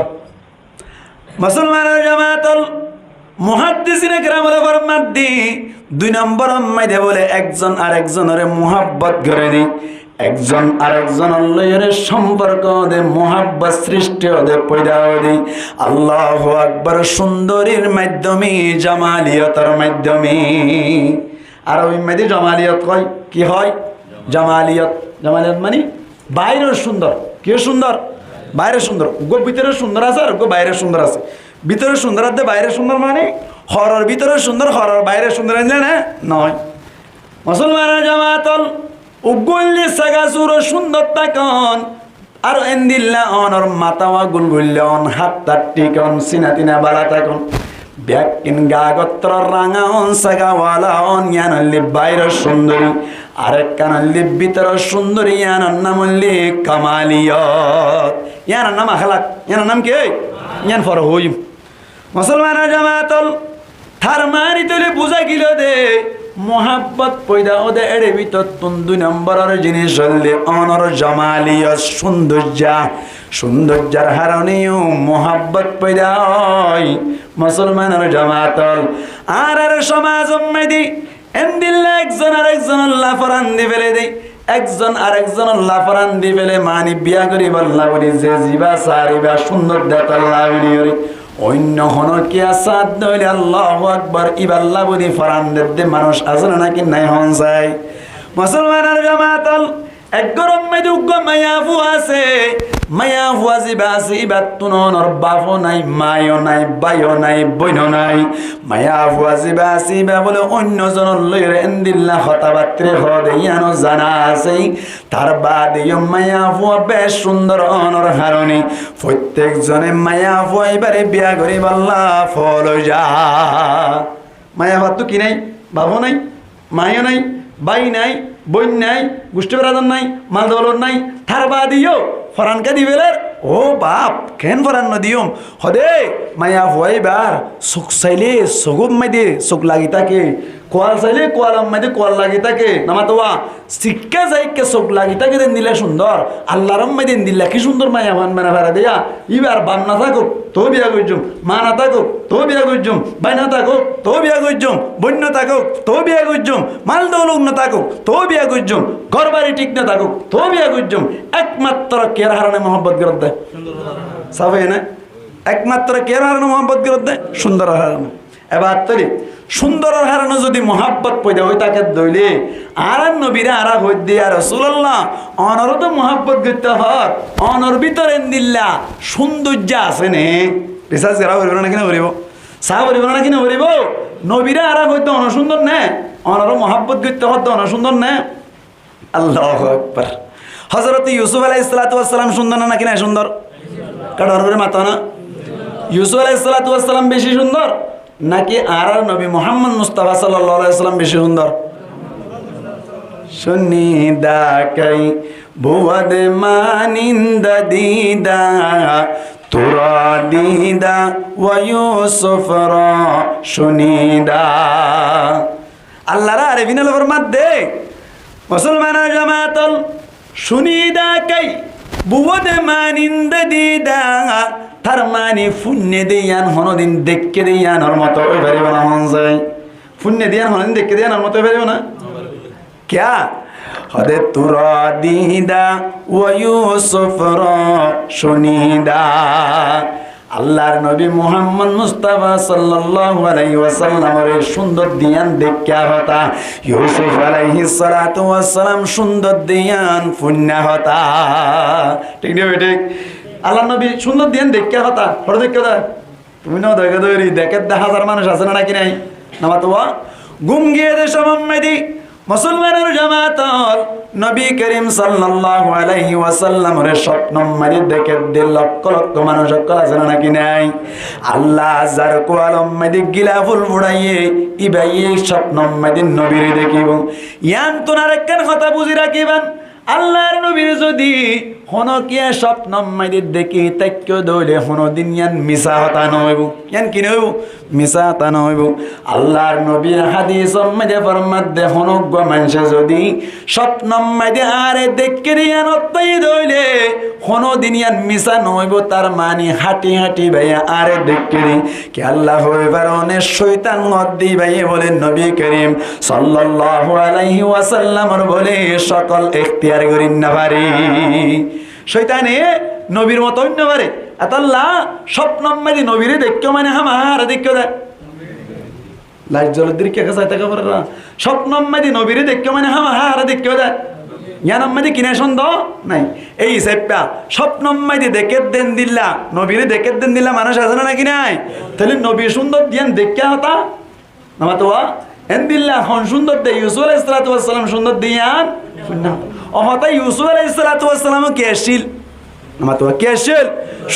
মুসলমানের জামাতল মুহাদ্দিসিনে কেরামের ফরমাত দি 2 নম্বর মাইদে বলে একজন আরেকজনের মোহাব্বত করে দি একজন আরেকজনের লইরে সম্পর্ক দে মোহাব্বত সৃষ্টি দে পয়দা দে আল্লাহু আকবার সুন্দরীর মাধ্যমে জামালিয়তের মাধ্যমে আর ওই মাইদে জামালিয়ত কয় কি হয় জামালিয়ত জামালিয়ত মানে বাইরের সুন্দর কি সুন্দর বাইরে সুন্দর গো ভিতরে সুন্দর আছে আর গো বাইরে সুন্দর আছে ভিতরে সুন্দর আছে বাইরে সুন্দর মানে হরর ভিতরে সুন্দর হরর বাইরে সুন্দর না নয় মুসলমানের জামাতল উগুল্লি সাগাসুর সুন্দর তাকন আর এন্দিল্লা অনর মাতাওয়া গুলগুল্লা অন হাত তাটিকন সিনাতিনা বালা তাকন ব্যাকিন গাগত্র রাঙা অন সাগাওয়ালা অন ইয়ানল্লি বাইরে সুন্দরী আরেক কানল্লি ভিতর সুন্দরী ইয়ানর নাম হল্লি কামালিয়ত ইয়ানর নাম আখলাক ইয়ানর নাম কি ইয়ান ফর হই মুসলমানের জামাতল থার মারি তলে বুঝা গিল দে মোহাব্বত পয়দা ওদে এড়ে ভিতর তুন 2 নম্বরের জিনিস হলে অনর জামালিয়ত সৌন্দর্যার হারণেও মোহাব্বত পয়দা হয় মুসলমানের জামাতল আর সমাজ মেদি এন্দিল্লা একজন আরেকজন আল্লাহ ফরান দি ফেলে দেয় একজন আরেকজন আল্লাহ ফরান দি ফেলে মানি বিয়া করি বল্লা বলি যে জিবা সারিবা সুন্দর দেত আল্লাহ বলি অন্য হন কি আসাদ দইলে আল্লাহু আকবার ইবাল্লাহ বলি ফরান দে মানুষ আসলে নাকি নাই হন যায় মুসলমানের জামাতল এক গরম মেদে উগ্র মায়াফু আছে মায়াফু আসি বাতুনর বাফো নাই মায়ও নাই বাইও নাই বইনো নাই মায়াফু আসি বলে অন্যজনের লইরে এন্দিল্লা হতাবাত্রে হদে ইয়ানো জানা আছে তার বাদে মায়াফু বেশ সুন্দর অনর হারণে প্রত্যেকজনে মায়াফু এবারে বিয়া করি বল্লা ফল যা মায়াফাত তো কি নাই বাবু নাই মায়ও নাই বাই নাই বই নাই গোষ্ঠী বেড়াদার নাই মাল দৌলত নাই থার বা দিও ফরানকে দিবেলের ও বাপ কেন ফরান নদিয়ম হদে মায়া হইবার সুখ চাইলে চকুম মাইদে চোখ লাগি থাকে কোয়াল চাইলে কোয়ালাম মাইদে কোয়াল লাগি থাকে নামাতোয়া শিক্ষা যাইকে চোখ লাগি থাকে দিন দিলে সুন্দর আল্লাহর মাইদিন দিল্লা কি সুন্দর মায়া ভান মানে ভাড়া দিয়া এবার বাম না থাকুক তো বিয়া করছুম মা না থাকুক তো বিয়া করছুম ভাই না থাকুক তো বিয়া করছুম বন্য থাকুক তো বিয়া করছুম মাল দৌলুক না থাকুক তো বিয়া করছুম ঘর বাড়ি ঠিক না থাকুক তো বিয়া করছুম একমাত্র কের হারানে মোহাম্মত গরত দেয় সাফে না একমাত্র কের হারানে মোহাম্মত গরত দেয় সুন্দর হারানে এবার তরি সুন্দরের হারানো যদি মহাব্বত পয়দা হই তাকে দইলে আর নবীরা আর হই দিয়া রাসূলুল্লাহ অনর তো মহাব্বত করতে হর অনর ভিতরে দিল্লা সৌন্দর্য আছে নে বিশ্বাস করা হইব না কিনা হইব সাহ হইব না কিনা হইব নবীরা আর হইতে অনসুন্দর নে অনর মহাব্বত করতে হর অনসুন্দর নে আল্লাহু আকবার হযরত ইউসুফ আলাইহিস সালাতু ওয়াস সালাম সুন্দর না কিনা সুন্দর কাডর করে মাথা না ইউসুফ আলাইহিস সালাতু ওয়াস সালাম বেশি সুন্দর নাকি আর নবী মুহাম্মদ মুস্তাফা সাল্লাল্লাহু আলাইহি ওয়াসাল্লাম বেশি সুন্দর সুনিদা কাই বুয়াদ মানিন্দা দিদা তুরা দিদা ওয়া ইউসুফ রা সুনিদা আল্লাহ রা আরবিনাল ফরমাত দে মুসলমানের জামাতল সুনিদা কাই বুয়াদ মানিন্দা দিদা তার মানে ফুন্নে দিয়ান হনদিন দেখকে দিয়ানোর মতো ওই পারিব না মন যায় ফুন্নে দিয়ান হনদিন দেখকে দিয়ানোর মতো পারিব না ক্যা হদে তুরা দিদা ওয়া ইউসুফ রা সুনিদা আল্লাহর নবী মুহাম্মদ মুস্তাফা সাল্লাল্লাহু আলাইহি ওয়াসাল্লামের সুন্দর দিয়ান দেখা হতা ইউসুফ আলাইহিস সালাতু ওয়াস সালাম সুন্দর দিয়ান ফুন্না হতা ঠিক না ঠিক আল্লাহ নবী সুন্দর দিন দেখে কথা বড় দেখে দা তুমি না দেখে দৌড়ি দেখে 10,000 মানুষ আছে নাকি নাই নামা তো গুম গিয়ে দে সমাম্মাদি মুসলমানের জামাতল নবী করিম সাল্লাল্লাহু আলাইহি ওয়াসাল্লামের স্বপ্ন মারি দেখে দে লক্ষ লক্ষ মানুষ আছে নাকি নাই আল্লাহ যার কোয়ালম মাদি গিলাফুল উড়াইয়ে ইবাইয়ে স্বপ্ন মাদি নবীর দেখিব ইয়ান তোনার একখান কথা বুঝি রাখিবেন আল্লাহর নবীর যদি হনকিয়া স্বপ্ন মাইদি দেখি তাক্য দৌলে হনদিন ইয়ান মিশা হতা নহইব ইয়ান কি নহইব মিশা হতা নহইব আল্লাহর নবীর হাদিস মাইদে ফরমাত দে হনজ্ঞ মানুষে যদি স্বপ্ন মাইদে আরে দেখকে ইয়ান অত্যাই দৌলে হনদিন ইয়ান মিশা নহইব তার মানে হাঁটি হাঁটি ভাইয়া আরে দেখকে দি কি আল্লাহ হইবার অনেক শয়তান মদ্দি ভাইয়ে বলেন নবী করিম সাল্লাল্লাহু আলাইহি ওয়াসাল্লামর বলে সকল ইখতিয়ার করিন না পারি শয়তানে নবীর মতো অন্য পারে আল্লাহ স্বপ্ন মাঝে নবীরে দেখো মানে হামার দেখো দে লাইট জলদির কে কাছে থাকা পারে না স্বপ্ন মাঝে নবীরে দেখো মানে হামার দেখো দে জ্ঞান মাঝে কিনে সন্দেহ নাই এই সেপটা স্বপ্ন মাঝে দেখে দেন দিল্লা নবীরে দেখে দেন দিল্লা মানুষ আছে না নাকি নাই তাহলে নবী সুন্দর দিয়ান দেখা হতা নামা তো এন দিল্লা হন সুন্দর দে ইউসুফ আলাইহিস সালাতু ওয়াস সালাম সুন্দর দিয়ান না অহতা ইউসুফ আলাইহিস সালাতু ওয়াস সালাম কে আসিল নামা তো কে আসিল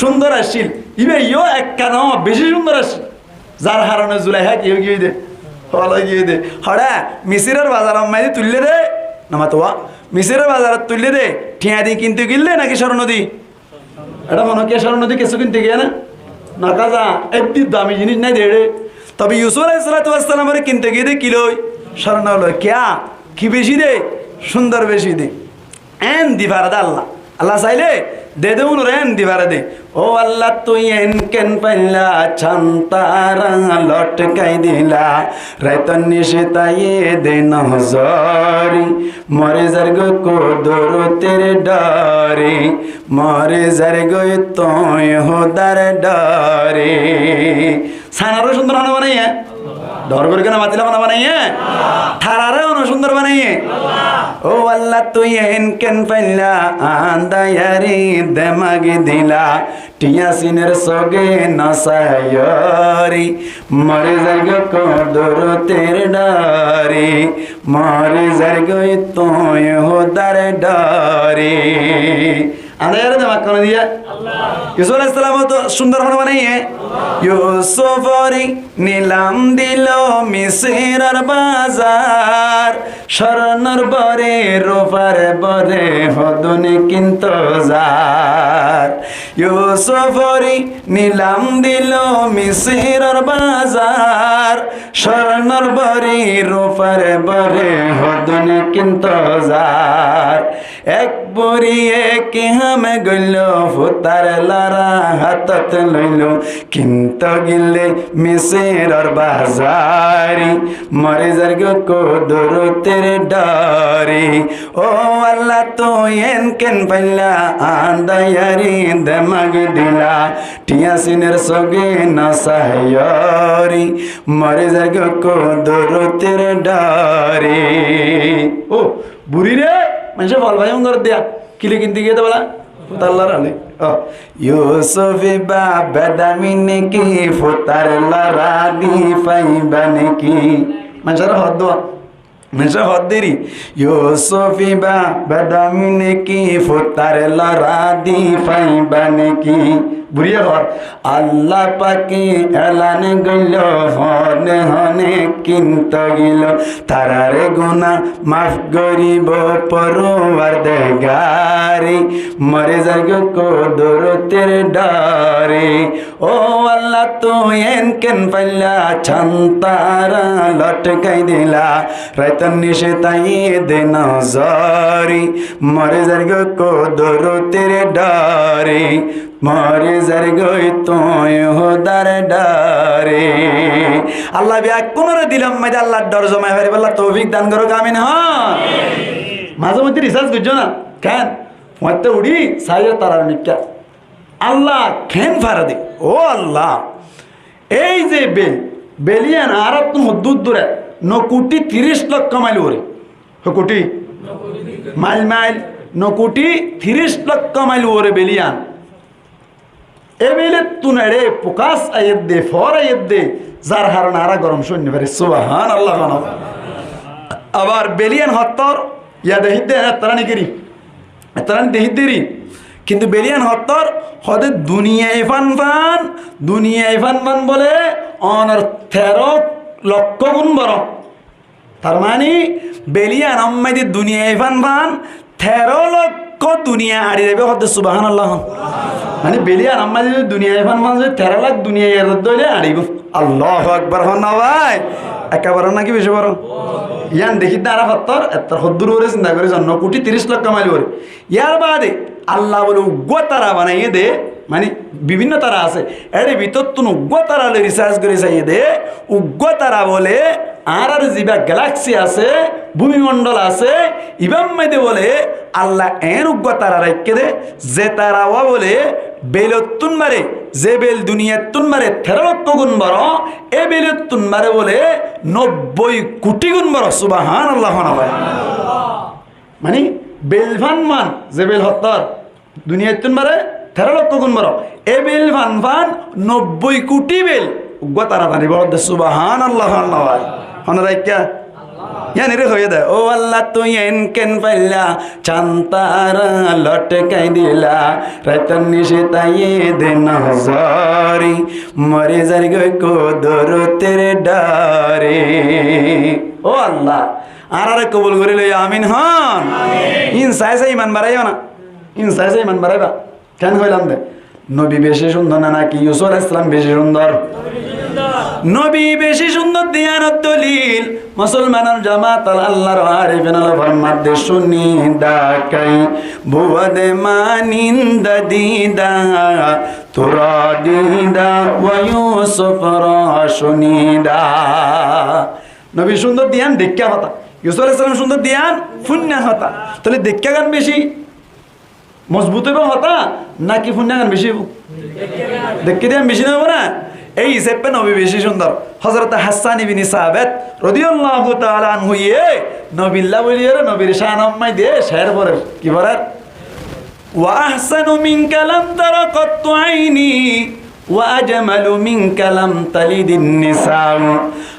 সুন্দর আসিল ইবে ইয়ো একখান বেশি সুন্দর আসিল যার হারণে জুলাইহা কি গিয়ে দে হলা গিয়ে দে হড়া মিসিরের বাজার মাইদি তুললে দে নামা তো মিসিরের বাজার তুললে দে ঠিয়া দি কিনতে গিললে নাকি স্বর্ণ দি এটা মনে কে স্বর্ণ দি কিছু কিনতে গিয়ে না না কাজা একটি দামি জিনিস নাই দে তবে ইউসুফ আলাইহিস সালাতু ওয়াস সালামের কিনতে গিয়ে দে কিলোই স্বর্ণ হলো ক্যা কি বেশি দে সুন্দর বেশি দে এন দিবারা দে আল্লাহ আল্লাহ চাইলে দে দেউন রেন দিবারা দে ও আল্লাহ তুই এন কেন পাইলা ছান্তারা লটকাই দিলা রাইতন নিশে তাইয়ে দে নজরি মরে যার গো কোদর তেরে ডরে মরে যার গো তোয় হোদার ডরে সানারও সুন্দর হানা বানাইয়ে ডর করে কেন মাতিলা বানা বানাইয়ে থারারে অন সুন্দর বানাইয়ে ও আল্লাহ তুই এন কেন পাইলা আন্দায়ারি দেমাগে দিলা টিয়াসিনের সগে নসায়রি মরে যার গো কোদর তের ডরে মরে যার গো তোয় হোদার ডরে আন্দায়ারে দেমাগ কোন দিয়া ইউসুফ আলাইহিস সালাম তো সুন্দর হন বানাইয়ে ইউসুফরি নিলাম দিল মিসরের বাজার স্বর্ণর বরে রূপার বরে হদনে কিন্তু যার ইউসুফরি নিলাম দিল মিসরের বাজার স্বর্ণর বরে রূপার বরে হদনে কিন্তু যার এক বুড়িয়ে কি হামে গইল ফুতার লারা হাতত লইল কিন্তু গিলে মিসেরর বাজারি মরে যার গো দরুতের ডারি ও আল্লাহ তো এন কেন পাইলা আন্দায়ারি দেমাগ দিলা টিয়াসিনের সগে নাসায়রি মরে যার গো দরুতের ডারি ও বুড়ি রে মানুষে ফল ভাই অঙ্গর দেয়া কিলে কিনতে গিয়ে তো বলা ফুতাল্লার আলে ইউসুফি বা বেদামিনে কি ফুতার লারা দি পাইবানে কি মানুষের হদ দেওয়া মানুষের হদ দেরি ইউসুফি বা বেদামিনে কি ফুতার লারা দি পাইবানে কি বুড়িয়া ঘর আল্লাহ পাকে এলানে গইল হনে হনে কিন্ত গিল তারারে গুনা মাফ করিব পরবার দেগারি মরে যাগ দরতের ডারে ও আল্লাহ তো এন কেন পাইলা ছান্তারা লটকাই দিলা রাইতন নিশে তাই দে নজরি মরে যাগ দরতের ডারে মরে যার গই তুই হোদার ডারে আল্লাহ বিয়া কোনরে দিলাম মাঝে আল্লাহর ডর জমা হয়ে বললা তৌফিক দান করো কামিন হ্যাঁ মাঝে মধ্যে রিসার্চ করছো না কেন মতে উড়ি সাইয় তারার মিক্কা আল্লাহ খেন ফারা দে ও আল্লাহ এই যে বেলিয়ান আর তুমি দূর দূরে 9 কোটি 30 লক্ষ মাইল ওরে কোটি মাইল 9 কোটি 30 লক্ষ মাইল ওরে বেলিয়ান এবেলে তুনারে প্রকাশ আয়াত দে ফর আয়াত দে যার হারণ আরা গরম শূন্য পারে সুবহানাল্লাহ আবার বেলিয়ান হত্তর ইয়া দেহিতে তারানি করি তারানি দেহিতেরি কিন্তু বেলিয়ান হত্তর হদে দুনিয়ায় ফান বলে অনার 13 লক্ষ গুণ বড় তার মানে বেলিয়ান আম্মাইদি দুনিয়ায় ফান 13 লক্ষ দুনিয়া আড়ি দেবে হতে সুবহানাল্লাহ মানে বেলিয়ান আম্মা যদি দুনিয়ায় ফান 13 লাখ দুনিয়া দইলে আড়িব আল্লাহু আকবার হন না ভাই একেবারে নাকি বেশি বড় ইয়ান দেখি তারা হত্তর এত হদ্দুর ওরে চিন্তা করে 9 কোটি 30 লক্ষ মাইল ওরে ইয়ার বাদে আল্লাহ বলে উগ্র তারা বানাইয়ে দে মানে বিভিন্ন তারা আছে এর ভিতর তুন উগ্র তারা রিসার্চ করে চাইয়ে দে উগ্র তারা বলে আর যেবা গ্যালাক্সি আছে ভূমিমণ্ডল আছে ইবাম মেদে বলে আল্লাহ এর উগ্র তারা রাখকে দে যে তারাও বলে বেলতুন মারে যে বেল দুনিয়াতুন মারে 13 লক্ষ গুণ বড় এ বেলতুন মারে বলে 90 কোটি গুণ বড় সুবহানাল্লাহ মানে বেলভান যে বেল হত্তর দুনিয়াতুন মারে 13 লক্ষ গুণ বড় এ বেল ভান 90 কোটি বেল উগ্র তারা জানি বড় সুবহানাল্লাহ হনরাইকা ইয়ানি রে হয়ে দে ও আল্লাহ তুই এন কেন পাইলা চান্তারা লটকাই দিলা রাতন নিশে তাইয়ে দে নজরি মরে যার গই কো দরতের ডারে ও আল্লাহ আর কবুল করে লই আমিন হন ইন সাইসা ইমান বাড়াইও না ইন সাইসা ইমান বাড়াইবা কেন হইলাম দে নবী বেশি সুন্দর না নাকি ইউসুফ আলাইহিস সালাম বেশি সুন্দর নবী বেশি সুন্দর দিয়ানত দলিল মুসলমানের জামাত আল্লাহর আরিফিন আল ফরমাত দে শুনি দাকাই বুয়াদে মানিন্দা দিদা তোরা দিদা ওয়া ইউসুফ রাশুনিদা নবী সুন্দর দিয়ান দেখা হতা ইউসুফ আলাইহিস সালাম সুন্দর দিয়ান ফুন্না হতা তাহলে দেখা গান বেশি মজবুত হবে হতা নাকি ফুন্না গান বেশি দেখে দিয়ান বেশি না হবে না এই হিসেবে নবী বেশি সুন্দর হযরত হাসান ইবনে সাবিত রাদিয়াল্লাহু তাআলা আনহু নবিল্লাহ বলিয়ে নবীর শান আম্মাই দিয়ে শের পড়ে কি বলে ওয়া আহসানু মিনকা লাম তারা কাত্তু আইনি ওয়া আজমালু মিনকা লাম তালিদিন নিসা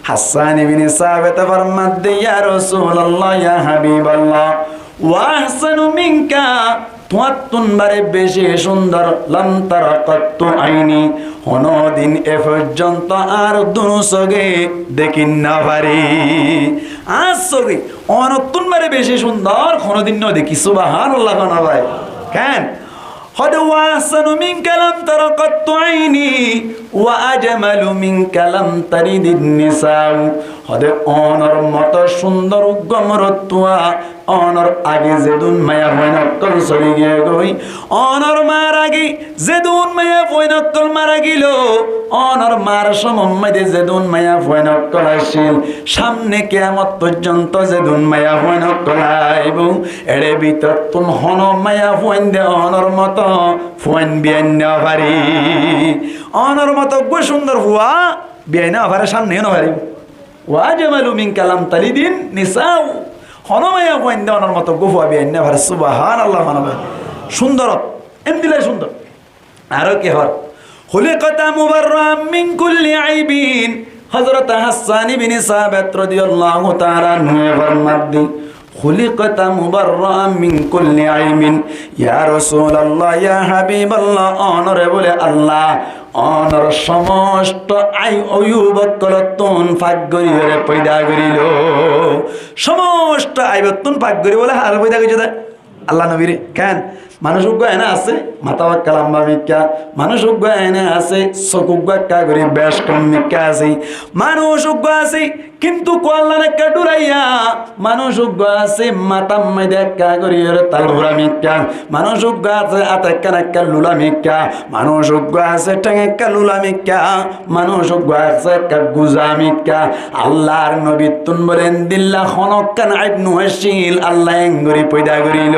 হাসান ইবনে সাবিত ফরমাত ইয়া রাসূলুল্লাহ ইয়া হাবিবাল্লাহ ওয়া আহসানু মিনকা তোমার তুনবারে বেশি সুন্দর লাম তারা কাত্তু আইনি কোনদিন এ পর্যন্ত আর দুনু সগে দেখি না পারি আজ সগে অনতুনবারে বেশি সুন্দর কোনদিন ন দেখি সুবহানাল্লাহ না ভাই কেন হদ ওয়াসানু মিনকা লাম তারা কাত্তু আইনি ওয়া আজমালু মিনকা লাম তারিদিন নিসাউ হদে অনর মত সুন্দর গমরতুয়া অনর আগে যেদুন মায়া হইনকল চলি গিয়ে গই অনর মার আগে যেদুন মায়া হইনকল মারা গিল অনর মার সমমাইদে যেদুন মায়া হইনকল আসিল সামনে কিয়ামত পর্যন্ত যেদুন মায়া হইনকল আইব এড়ে ভিতর তুন হন মায়া হইন দে অনর মত ফুয়ান বিয়ান না পারি অনর মত গো সুন্দর হুয়া বিয়ান না পারে সামনে না পারি ওয়াজমালু মিনকা লাম তালিদিন নিসাউ হনমায়া হইন দে অনর মত গো ফুয়া বিয়ান না পারে সুবহানাল্লাহ মানবে সুন্দর এমদিলে সুন্দর আরো কি হর খুলিকাতা মুবাররাম মিন কুল্লি আইবিন হযরত হাসান ইবনে সাবিত রাদিয়াল্লাহু তাআলা আনহু ফরমাদি খুলিকাতা মুবাররাম মিন কুল্লি আইবিন ইয়া রাসূলুল্লাহ ইয়া হাবিবাল্লাহ অনরে বলে আল্লাহ অনর সমস্ত আইয়ুবকলতুন ফাগরি হরে পয়দা করিল সমস্ত আইবতুন ফাগরি বলে হাল পয়দা কইছে আল্লাহ নবীরে কেন মানুষ উগ্গায়না আছে মাথা বাক্কা লম্বা মিক্কা মানুষ উগ্গায়না আছে চকু বাক্কা করে বেশ কম মিক্কা আছে মানুষ উগ্গা আছে কিন্তু কোয়াল্লা নেক্কা ডুরাইয়া মানুষ উগ্গা আছে মাথা মাইদে এক্কা করি তালুরা মিক্কা মানুষ উগ্গা আছে আতেক্কা নেক্কা লুলা মিক্কা মানুষ উগ্গা আছে টেঙ্গেক্কা লুলা মিক্কা মানুষ উগ্গা আছে এক্কা গুজা মিক্কা আল্লাহর নবী তুন বলেন দিল্লা খনক্কান আইবনু হাসিল আল্লাহ এঙ্গরি পয়দা করিল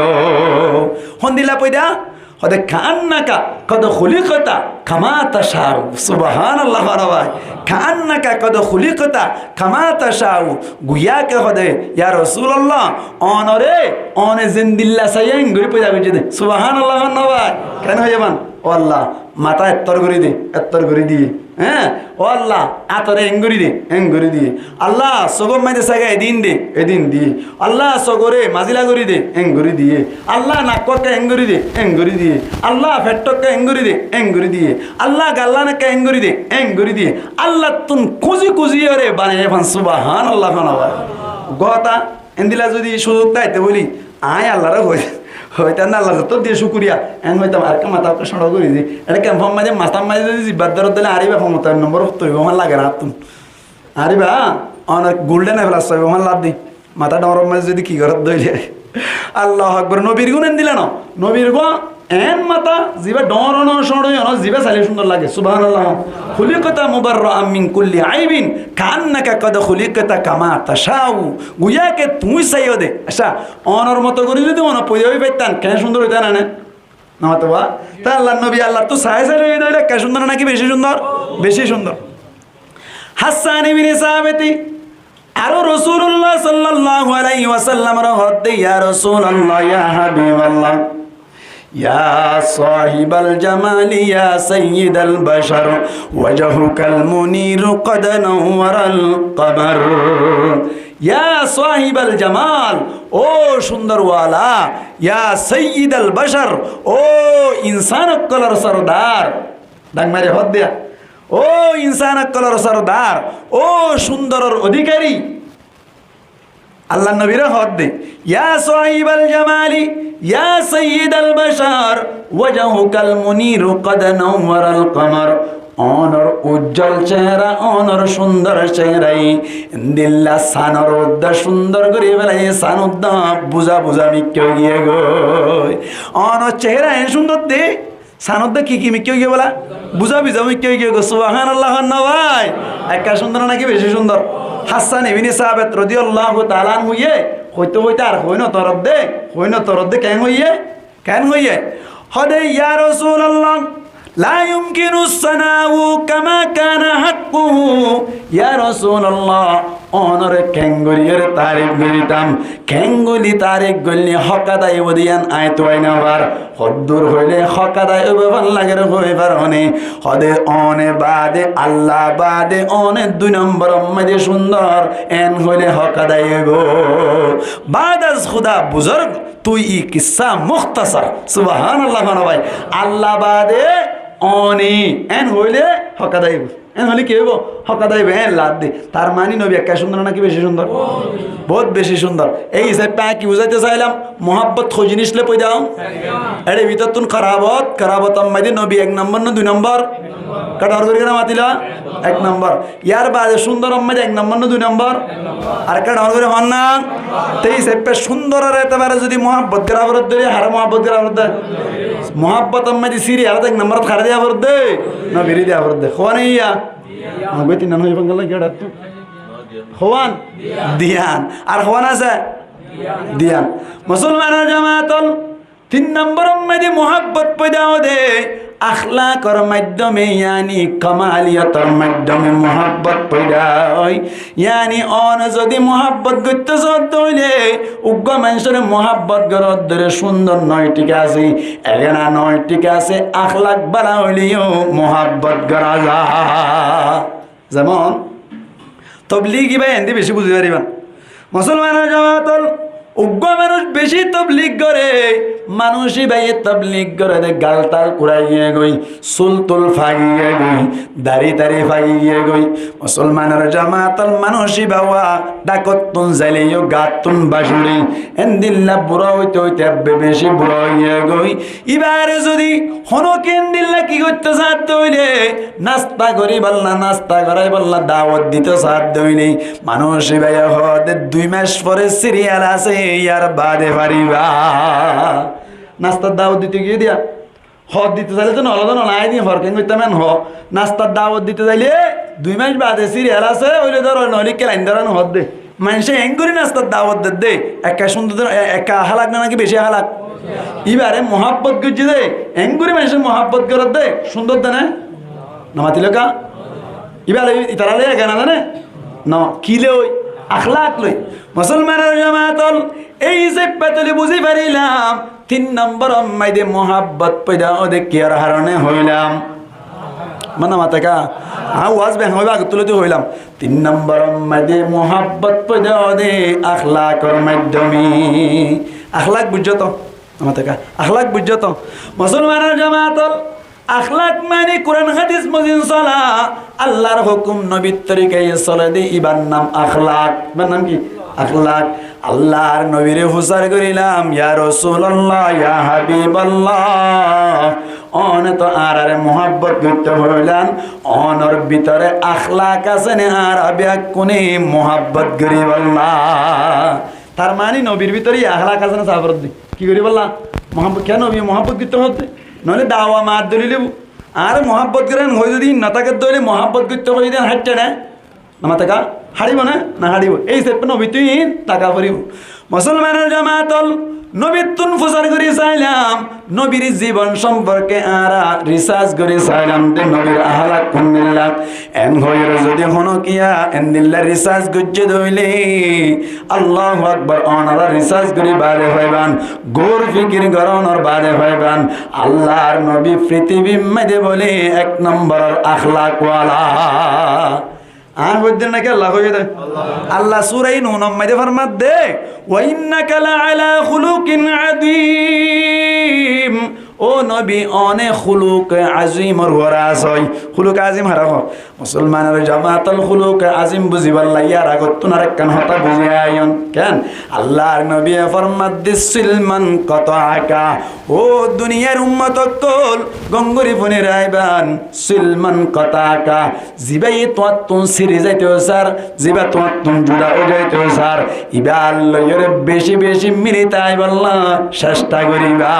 হন দিলা পয়দা হদে কান্নাকা কদ খুলিকতা কামা তাশাউ সুবহানাল্লাহ রাব্বাই কান্নাকা কদ খুলিকতা কামা তাশাউ গুয়াকে হদে ইয়া রাসূলুল্লাহ অনরে অনে জিন্দিল্লা সাইয়েন গরি পয়দা কইছে দে সুবহানাল্লাহ রাব্বাই কেন হইবান ও আল্লাহ মাথা এত্তর করে দিয়ে হ্যাঁ ও আল্লাহ আতরে এঙ্গুরি দিয়ে আল্লাহ সগম মাইদে সাগা এদিন দিয়ে আল্লাহ সগরে মাজিলা করি দে এঙ্গুরি দিয়ে আল্লাহ নাককে এঙ্গুরি দিয়ে আল্লাহ ফেটকে এঙ্গুরি দিয়ে আল্লাহ গাল্লানকে এঙ্গুরি দিয়ে আল্লাহ তুন খুঁজি রে বানিয়ে ফান সুবহানাল্লাহ গতা এন্দিলা যদি সুযোগ দাইতে বলি আয় আল্লাহরে হই হয়তো না আল্লাহ তো দিয়ে শুকুরিয়া এন হইতাম আর মাথা সড়ক করে দিই এটা কেমন মাঝে মাথা মাঝে যদি জিব্বার দর দিলে আরিবা ক্ষমতা নম্বর তৈব আমার লাগে না তুন আরিবা অনেক গোল্ডেন এভেলাস হইব আমার লাভ দিই মাথা ডরম মাঝে যদি কি ঘর দইলে আল্লাহ আকবর নবীর গুণ এন দিলে না নবীর গো এন মাথা জিবা ডরন সড়ই জিবা চাইলে সুন্দর লাগে সুবহানাল্লাহ খুলিকাতা মুবাররাম মিন কুল্লি আইবিন কান্নাকা কদ খুলিকাতা কামা তাশাউ গুয়াকে তুই চাইও দে আচ্ছা অনর মতো করে যদি অন পয়দাই পাইতান কেন সুন্দর হইতা না না তো বা তা আল্লাহ নবী আল্লাহ তো চাই হই দইলে কে সুন্দর নাকি বেশি সুন্দর হাসান ইবনে সাবিত আর রাসূলুল্লাহ সাল্লাল্লাহু আলাইহি ওয়াসাল্লামের হদ্দে ইয়া রাসূলুল্লাহ ইয়া হাবিবাল্লাহ ইয়া সাহিবাল জামালি ইয়া সাইয়্যিদাল বাশার ওয়াজহুকাল মুনির ক্বাদ নাওয়ারাল কমার ইয়া সাহিবাল জামাল ও সুন্দরওয়ালা ইয়া সাইয়্যিদাল বাশার ও ইনসান কলর সরদার ডাং মারে হদ দিয়া ও ইনসান কলর সরদার ও সুন্দরর অধিকারী আল্লাহ নবীর হদ দে ইয়া সাহিবাল জামালি ইয়া সাইয়্যিদাল বাশার ওয়াজহুকাল মুনির ক্বাদ নাওয়ারাল কমার অনর উজ্জ্বল চেহারা অনর সুন্দর চেহারাই দিল্লা সানর উদ্দা সুন্দর করে বেলাই সানুদ্দা বুঝা মিক্কেও গিয়ে গো অনর চেহারা এন সুন্দর দে সানুদ্দা কি মিক্কেও গিয়ে বলা বুঝা মিক্কেও গিয়ে গো সুবহানাল্লাহ না ভাই একা সুন্দর নাকি বেশি সুন্দর হাসান ইবনে সাবিত রাদিয়াল্লাহু তাআলা আনহু হইতে আর হইন তরদ দে কেন হইয়ে হদে ইয়া রাসূলুল্লাহ লা ইউমকিনু সানাউ কামা কানা হাক্কুহু ইয়া রাসূলুল্লাহ অনরে কেঙ্গরিয়ের তারিখ গলিতাম কেঙ্গলি তারিখ গলি হকাদাই বদিয়ান আইতো আইনাবার হদ্দুর হইলে হকাদাই ওবেবান লাগের হইবার হনে হদে অনে বাদে আল্লাহ বাদে অনে দুই নম্বর মধ্যে সুন্দর এন হইলে হকাদাই গো বাদাস খুদা বুজুর্গ তুই ই কিসসা মুখতাসার সুবহানাল্লাহ ভাই আল্লাহ বাদে অনি এন হইলে হকা দাইব এন হলে কি হইব হকা দাইব হ্যাঁ লাদ দে তার মানে নবী একা সুন্দর নাকি বেশি সুন্দর বহুত বেশি সুন্দর এই হিসাব পায় কি বুঝাইতে চাইলাম মোহাব্বত খোঁজ নিসলে পই দাও এর ভিতর তুন খারাবত আম্মাদি নবী 1 নম্বর না 2 নম্বর কাটার করে না মাতিলা 1 নম্বর ইয়ার বাদে সুন্দর আম্মাদি 1 নম্বর না 2 নম্বর আর কাটার করে হন না তেই হিসাবে সুন্দর আর এতবারে যদি মোহাব্বত করাবর ধরে হার মোহাব্বত করাবর দে মোহাব্বত আম্মাদি সিরি আর 1 নম্বর খারে দেয়া বর দে না বিরি দেয়া বর দে খোয়ানি ইয়া আমি তিন নয় বাংলা গেড়া তো হওয়ান দিয়ান আর হওয়ান আছে দিয়ান মুসলমানের জামাতল 3 নম্বর মধ্যে মোহাব্বত পয়দা দে আখলাকর মাধ্যমে ইয়ানি কামালিয়াতর মাধ্যমে মোহাব্বত পয়দা হয় ইয়ানি অন যদি মোহাব্বত করতে হইলে উগ্র মানুষের মোহাব্বত গরত ধরে সুন্দর 9টিকে আছে এখানে 9টিকে আছে আখলাক বালা হইলেও মোহাব্বত করা যায় যেমন তবলিগি ভাই এনদি বেশি বুঝতে পারিবেন মুসলমানের জামাতল উগ্র মানুষ বেশি তবলিগ করে মানুষই ভাই তবলিগ করে দে গালতাল কুড়াইয়ে গই সুলতুল ফাগিয়ে গই দাড়ি ফাগিয়ে গই মুসলমানের জামাতল মানুষই বাবা ডাকত তুন জাইলেও গাত তুন বাসুরি এনদিল্লা বুড়া হইতে হইতে বেশি বুড়া হইয়ে গই এবারে যদি হনকেন দিল্লা কি করতে সাধ্য হইলে নাস্তা করি বললা নাস্তা করাই বললা দাওয়াত দিতে সাধ্য হইলে মানুষই ভাই হতে 2 মাস পরে সিরিয়াল আছে ইয়ার বাদে পারিবা নাস্তার দাওয়াত দিতে গিয়ে দিয়া হদ দিতে চাইলে তো নলদ নলাই দিয়ে হরকেন করতে মেন হ নাস্তার দাওয়াত দিতে চাইলে 2 মাস বাদে সিরিয়াল আছে ওইলে ধর নলি কেলাইন ধরানো হদ দে মানুষে এং করে নাস্তার দাওয়াত দে একা সুন্দর একা হালাক না নাকি বেশি হালাক এবারে মহাব্বত করছে দে এং করে মানুষের মহাব্বত করার দে সুন্দর দে না মাতিল কা এবারে তারা একা না জানে ন কিলে ওই আখলাক লই মুসলমানের জামাতল এই যে পেতলি বুঝি পারিলাম 3 নম্বর মাইদে মোহাব্বত পয়দা ওদে কিয়ার হারণে হইলাম মানে মাতাকা ওয়াজ বেং হইবা তুলতে হইলাম 3 নম্বর মাইদে মোহাব্বত পয়দা ওদে আখলাকর মাধ্যমে আখলাক বুঝছো তো মাতাকা আখলাক বুঝছো তো মুসলমানের জামাতল আখলাক মানে কোরআন হাদিস মজিন চলা আল্লাহর হুকুম নবীর তরিকায় চলে দে ইবার নাম আখলাক ইবার নাম কি আখলাক আল্লাহর নবীরে হুসার করিলাম ইয়া রাসূলুল্লাহ ইয়া হাবিবাল্লাহ অন তো আরে মোহাব্বত করতে হইলাম অনর ভিতরে আখলাক আছে না আর আবিয়া কোনে মোহাব্বত করি বল্লাহ তার মানে নবীর ভিতরে আখলাক আছে না সাবর দি কি করি বল্লাহ মোহাব্বত কেন নবী মোহাব্বত করতে হতে নলে দাওয়া মার দলি লেবু আর মোহাব্বত করেন হয়ে যদি নাতাকে দলে মোহাব্বত করতে হয়ে দেন হাঁটতে না আমার টাকা হারিব না হারিব এই সেপ নবী তুই টাকা ভরিব মুসলমানের জামাতল নবীর তুন ফুসার করে চাইলাম নবীর জীবন সম্পর্কে আরা রিসার্চ করে চাইলাম তে নবীর আহলাক কোন মিল্লাত এন হইর যদি হনো কিয়া এন দিল্লা রিসার্চ গজ্জে দইলে আল্লাহু আকবার অনারা রিসার্চ করে বাদে হইবান গোর ফিকির গরনর বাদে হইবান আল্লাহর নবী পৃথিবী মধ্যে বলে 1 নম্বর আখলাক ওয়ালা আর বলতেন নাকি আল্লাহ হয়ে দেয় আল্লাহ সূরা নূন মধ্যে ফরমাত দে ওয়া ইন্নাকা লাআলা খুলুকিন আযীম ও নবী অনে খুলুক আজিম ওরাসই খুলুক আজিম হারাও মুসলমানের জামাতাল খুলুক আজিম বুঝিবার লাগিয়া রাগত তুনার কান হতা বুঝি আয়ন কেন আল্লাহর নবী ফরমাত দিসিলমান কতাকা ও দুনিয়ার উম্মত কল গঙ্গরি ফনে রাইবান সিলমান কতাকা জিবাই তোয়াতুন সিরি যাইতে স্যার জিবা তোয়াতুন জুড়া ও যাইতে স্যার ইবা আল্লাহর বেশি বেশি মিলিতাই বললা চেষ্টা করিবা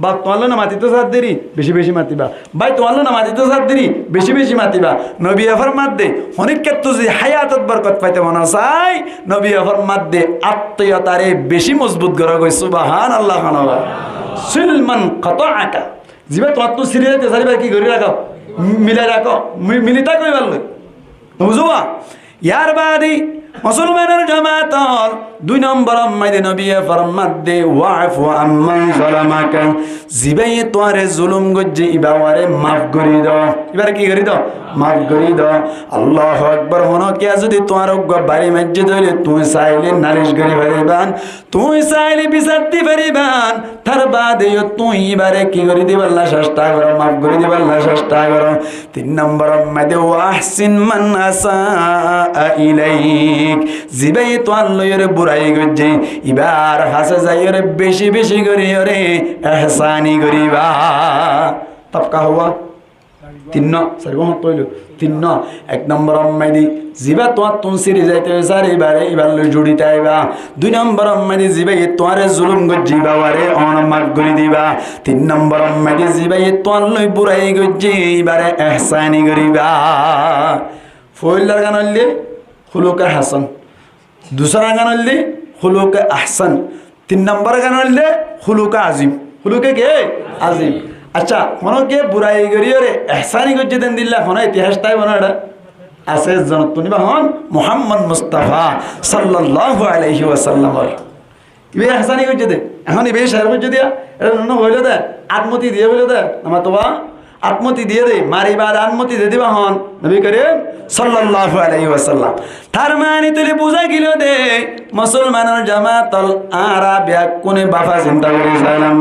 বাপ তোমার না মাতিতে সাথ দেরি বেশি বেশি মাতিবা ভাই তোমার না মাতিতে সাথ দেরি বেশি বেশি মাতিবা নবী ফরমাত দে অনেক ক্ষেত্রে যে হায়াতত বরকত পাইতে মনে চাই নবী ফরমাত দে আত্মীয়তারে বেশি মজবুত করা গই সুবহানাল্লাহ খানাবা সিলমান কতাআকা জিবা তোমার তো সিরিয়াতে সারিবা কি করে রাখো মিলাই রাখো মিলিতা কইবার লই বুঝবা ইয়ার বাদি মুসলমানের জামাত 2 নম্বর মাইদে নবী ফরমাত দে ওয়াফু আম্মান যালামাকা জিবাই তোরে জুলুম গজ্জি ইবারে মাফ করি দাও এবারে কি করি দাও মাফ করি দাও আল্লাহু আকবার হনো কে যদি তোর বাড়ি মসজিদ হইলে তুই চাইলে নালিশ করি পারিবান তুই চাইলে বিচার দি পারিবান তার বাদে তুই এবারে কি করি দিবাল্লা চেষ্টা করো মাফ করি দিবাল্লা চেষ্টা করো 3 নম্বর মাইদে ওয়াহসিন মান আসা ইলাইক জিবাই তোর লইরে বুড়াই গজ্জি ইবার হাসে যাইরে বেশি বেশি করি ওরে এহসানি করিবা তবকা হওয়া 3 সরি বহুত কইলো 3 1 নম্বর মাইদি জিবা তোর তুন সিরি যাইতে সারি বারে ইবার লই জুড়িতে আইবা 2 নম্বর মাইদি জিবাই তোরে জুলুম গজ্জি বাবারে অন মাফ করি দিবা 3 নম্বর মাইদি জিবাই তোর লই বুড়াই গজ্জি ইবারে এহসানি করিবা ফইলার গান হইলে খুলুকা হাসান दूसरा गान हल्ले खुलुक अहसन 3 नंबर गान हल्ले खुलुक आजिम खुलुक के आजिम अच्छा मनो के बुराई करी रे एहसानी को जिदन दिल्ला होना इतिहास ताई बनाड़ा ऐसे जनतुनी बहन मोहम्मद मुस्तफा सल्लल्लाहु अलैहि वसल्लम इबे एहसानी को जिदे এখন ইবে শেয়ার করে দিয়া এটা ন হইলো দে আত্মতি দিয়ে হইলো দে আমা তোবা আত্মতি দিয়ে দে মারিবার আত্মতি দিয়ে দিবা হন নবী করিম সাল্লাল্লাহু আলাইহি ওয়াসাল্লাম তার মানে তুই বুঝা গিলো দে মুসলমানের জামাতল আরাবিয়া কোনে বাবা চিন্তা করে সালাম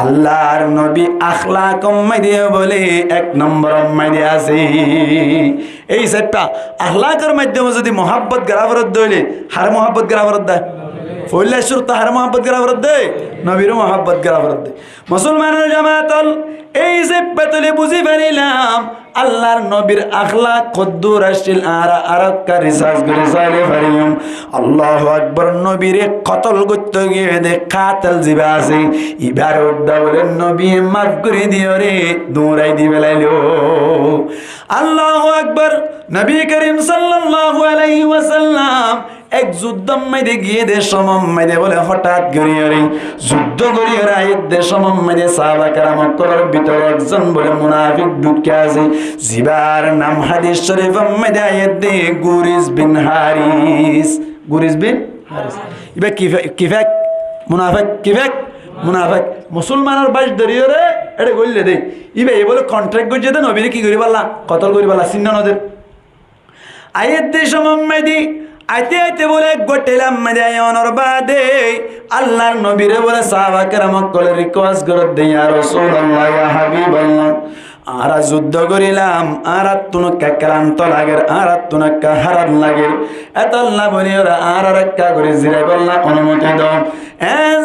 আল্লাহর নবী আখলাক মাইদে বলে 1 নম্বর মাইদে আছে এই সেটটা আখলাকের মাধ্যমে যদি mohabbat গরাবরত দইলে হার mohabbat গরাবরত দেয় ফইলা শুরতা হার mohabbat গরাবরত দেয় নবীর mohabbat গরাবরত দেয় মুসলমানের জামাতল এই যে পেতলে বুঝি ফেলিলাম আল্লাহর নবীর আখলাক কদ্দুর আসিল আরাক্কা রিসার্চ করে সাইলে ফারিম আল্লাহু আকবার নবীরে কতল করতে গিয়ে দে কাতল জিবা আছে ইবার উদ্দা বলে নবী মাফ করে দিও রে দৌড়াই দিবে লাইলো আল্লাহু আকবার নবী করিম সাল্লাল্লাহু আলাইহি ওয়াসাল্লাম এক যুদ্ধ মাইদে গিয়ে দে সমম মাইদে বলে হঠাৎ গরিয়রে যুদ্ধ গরিয়রে আইত দে সমম মাইদে সাহাবা کرام করার ভিতরে একজন বলে মুনাফিক ঢুকে আছে জিবার নাম হাদিস শরীফ মাইদে আইত দে গুরিস বিন হারিস ইবা কিফাক মুনাফিক মুসলমানের বাইশ দরিয়রে এটা গইলে দে ইবা এ বলে কন্ট্রাক্ট করছে দে নবীরে কি করি পারলা কতল করি পারলা চিহ্ন নদের আইত দে সমম মাইদে আইতে আইতে বলে গোটেলাম মাদায়নর বাদে আল্লাহর নবীরে বলে সাহাবা کرام কলে রিকোয়েস্ট করে দে ইয়া রাসূলুল্লাহ ইয়া হাবিবাল্লাহ আরা যুদ্ধ করিলাম আর তুনো ক্লান্ত লাগে আর তুনো হারান লাগে এত আল্লাহ বলি ওরা আর রাক্কা করে জিরাই বললা অনুমতি দাও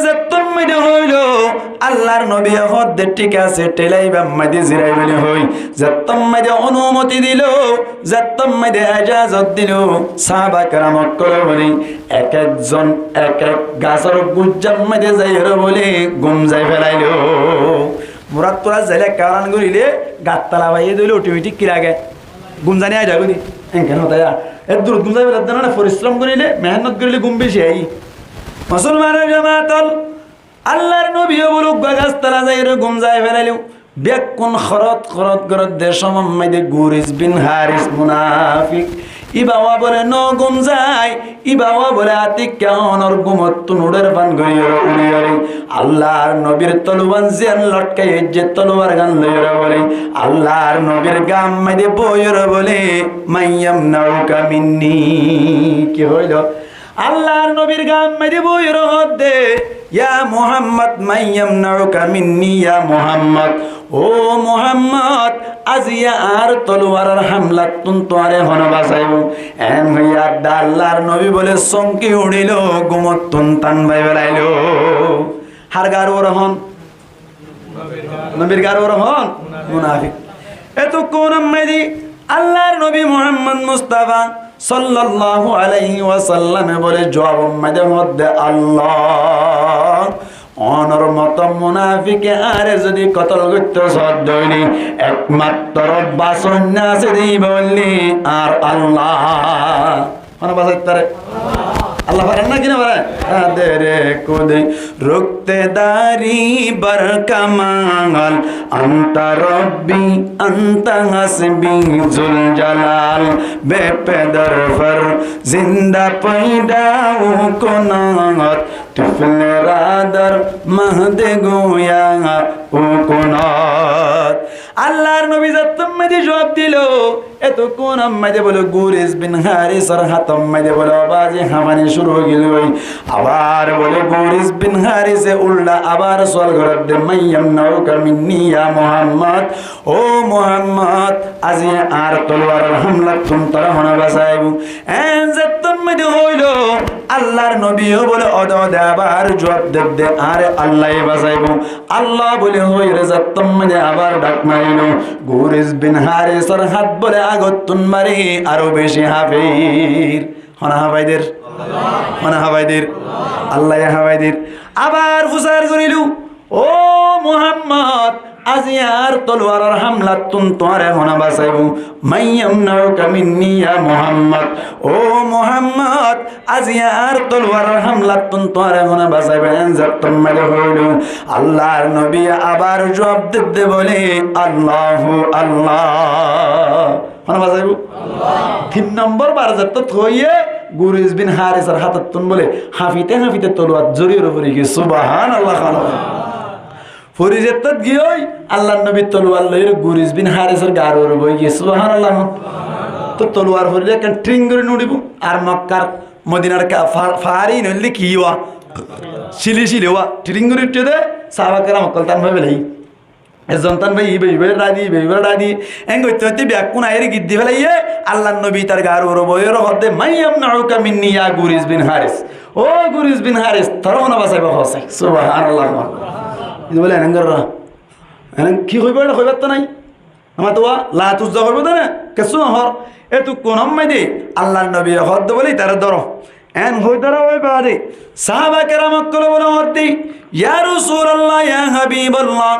যে তুমি হইল আল্লাহর নবী হদ্দে ঠিক আছে টেলাইবা মাদি জিরাই বলি হই যে তুমি অনুমতি দিল যে তুমি ইজাজত দিল সাহাবা کرام কলে বলি এক একজন এক এক গাছের গুজ্জাম মাদি যাইরো বলি গুম যাই ফেলাইলো মুরাদ তোরা যাইলে কারণ করিলে গাততলা বাইয়ে দিলে অটোমেটিক কি লাগে গুমজানি আই যাগুনি কেন তাই এর দূর গুমজাই বেলা না পরিশ্রম করিলে মেহনত করিলে গুম বেশি আই মুসলমানের জামাতল আল্লাহর নবীও বলুক গাছতলা যাইরে গুমজাই ফেলাইলো বেকুন খরত দেশম মাইদে গুরিস বিন হারিস মুনাফিক ইবাওয়া বলে ন গুম যায় ইবাওয়া বলে আতি কেমনর গুমত তুনুডের পান গইয়র উড়িয়রে আল্লাহর নবীর তলবান জিয়ান লটকাই যে তলোয়ার গান লইয়র বলে আল্লাহর নবীর গাম মাইদে বইয়র বলে মাইয়াম নাউকা মিন্নি কি হইল আল্লাহর নবীর গাম মাইদে বইয়র হদে ইয়া মুহাম্মদ মাইয়াম নাউকা মিন্নি ইয়া মুহাম্মদ ও মুহাম্মদ আজিয়া আর তলোয়ারের হামলা তুন তোরে হন বাঁচাইব এন হইয়া আল্লাহর নবী বলে সংকি উড়িল গুমত তুন তান ভাই বেলাইলো হার গারো রহন নবীর গারো রহন মুনাফিক এত কোন মেদি আল্লাহর নবী মুহাম্মদ মুস্তাফা সাল্লাল্লাহু আলাইহি ওয়াসাল্লাম বলে জবাব মাঝে মধ্যে আল্লাহ অনর মত মুনাফিকে আরে যদি কতল করতে সদ্দইনি একমাত্র বাসন আছে দি বললি আর আল্লাহ মানে বাসাইতারে আল্লাহ পারেন না কিনা পারেন আদেরে কোদে রুখতে দারি বার কামাল আন্তা রব্বি আন্তা হাসবি জুল জালাল বেপেদর ফর জিন্দা পয়দা ও কোনাত তুফলে রাদার মাহদে গোয়া ও কোনাত আল্লাহর নবী জাত্তম্মে জবাব দিল এত কোন আম্মাদে বলে গুরিস বিন হারিসর হাতম্মাদে বলে বাজে হামানি শুরু হয়ে গেল আবার বলে গুরিস বিন হারিসে উল্লা আবার সওয়াল করে দে মাইয়াম নাউকা মিন্নি ইয়া মুহাম্মদ ও মুহাম্মদ আজি আর তলোয়ার হামলা তুম তারা হনা বাসাইবু এন জাত্তম্মে হইল আল্লাহর নবীও বলে অদদে আবার জবাব দে আরে আল্লাহই বাসাইবু আল্লাহ বলে হইরে জাত্তম্মে আবার ডাক মারিল গুরিস বিন হারিসর হাত বলে আগতুন মারি আরো বেশি হাফির হনা হাবাইদের হনা হাবাইদের আল্লাহ হাবাইদের আবার ফুসার করিল ও মুহাম্মদ আজি আর তলোয়ারের হামলা তুন তোরে হনা বাসাইবু মাইয়াম নাউকা মিন্নি ইয়া মুহাম্মদ ও মুহাম্মদ আজি আর তলোয়ারের হামলা তুন তোরে হনা বাসাইবেন জাতম মালে হইল আল্লাহর নবী আবার জবাব দিতে বলে আল্লাহু আল্লাহ হনা বাসাইবু আল্লাহ 3 নম্বর বার যত থইয়ে গুরিস বিন হারিসের হাতত তুন বলে হাফিতে হাফিতে তলোয়ার জরির উপরে কি সুবহানাল্লাহ ফরিজেত গিয়ে আল্লাহ নবী তলোয়ার লইর গুরিস বিন হারিসের গারোর বই গিয়ে সুবহানাল্লাহ তো তলোয়ার ফরিলে কেন ট্রিং করে নুড়িব আর মক্কার মদিনার ফারি নইলে কি হওয়া শিলি শিলি হওয়া ট্রিং করে উঠে দে সাহাবাকেরা মক্কল তান ভাবে লাই জন্তান ভাই বেইবের দাদি এঙ্গইতে হইতে ব্যাকুন আইরে গিদ্দি ফেলাইয়ে আল্লাহ নবী তার গারোর বইয়ের হদে মাইয়াম নাউকা মিন্নি ইয়া গুরিস বিন হারিস ও গুরিস বিন হারিস তরমনা বাসাইবা হসাই সুবহানাল্লাহ বলে কি হইব এটা হইবার তো নাই আমার তো লাতুজা হইব তো না কেসু নহর এ তু কোন দে আল্লাহ নবী হদ বলি তারা ধরো এন হই ধরা হইবা দে সাহাবা কেরামত করে বলে হদ্দি ইয়া রাসূলুল্লাহ ইয়া হাবিবাল্লাহ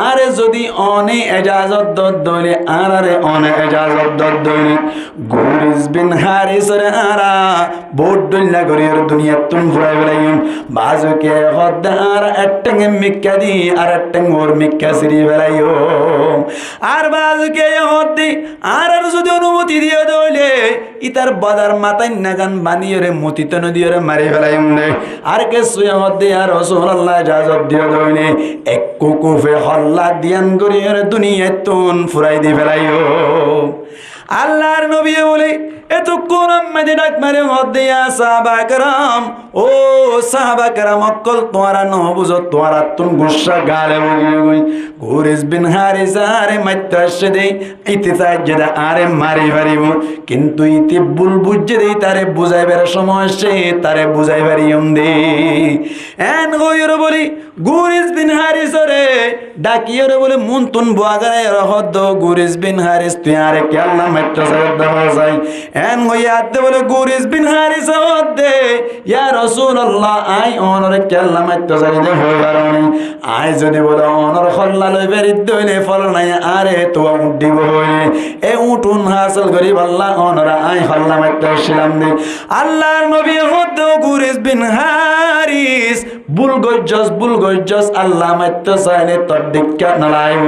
আরে যদি অনে এজাজত দইলে আরে অনে এজাজত দইলে গুরিস বিন হারিসের আরা বোট দইলা গরির দুনিয়া তুম ফুরাই বেলাইম বাজুকে হদ্দার একটং মিক্কা দি আর একটং ওর মিক্কা সিরি বেলাইও আর বাজুকে হদ্দি আর যদি অনুমতি দিয়ে দইলে ইতার বাদার মাথায় নাগান বানিয়ে রে মতিত নদীয় রে মারি ফেলাইম নে আর কে সুয়া হদ্দি আর রাসূলুল্লাহ এজাজত দিয়ে দইলে এক কুকুফে আল্লাহ দিয়ান করিয়ে দুনিয়া তুন ফুরাই দি ফেলাইও আল্লাহর নবী বলে এত কোন আম্মাদে ডাক মারে হদ্দিয়া সাহাবা کرام ও সাহাবা کرام অকল তোরা ন বুঝো তোরা তুন গুসা গালে বগি গুরিস বিন হারিস আরে মাইতাশে দেই ইতি সাজ্জা আরে মারি পারিব কিন্তু ইতি বুল বুঝে দেই তারে বুঝাইবার সময় সে তারে বুঝাই পারিম দে এন গয়র বলি গুরিস বিন হারিস রে ডাকিয়র বলে মন তুন বুয়াগারে রহদ গুরিস বিন হারিস তুই আরে কে আল্লাহ মাইতাশে দেওয়া যায় এন হইয়াতে বলে গুরিস বিন হারিস হদে ইয়া রাসূলুল্লাহ আই অনরে কেল্লা মাইতে যাইলে হইবারনি আই যদি বলে অনর খল্লা লই বেরিদ দইলে ফল নাই আরে তো উডিব হই এ উঠুন হাসল গরিব আল্লাহ অনরা আই খল্লা মাইতে ছিলাম দে আল্লাহর নবী হদ গুরিস বিন হারিস বুল গজ্জস আল্লাহ মাইতে চাইলে তোর দিক্কা নালাইব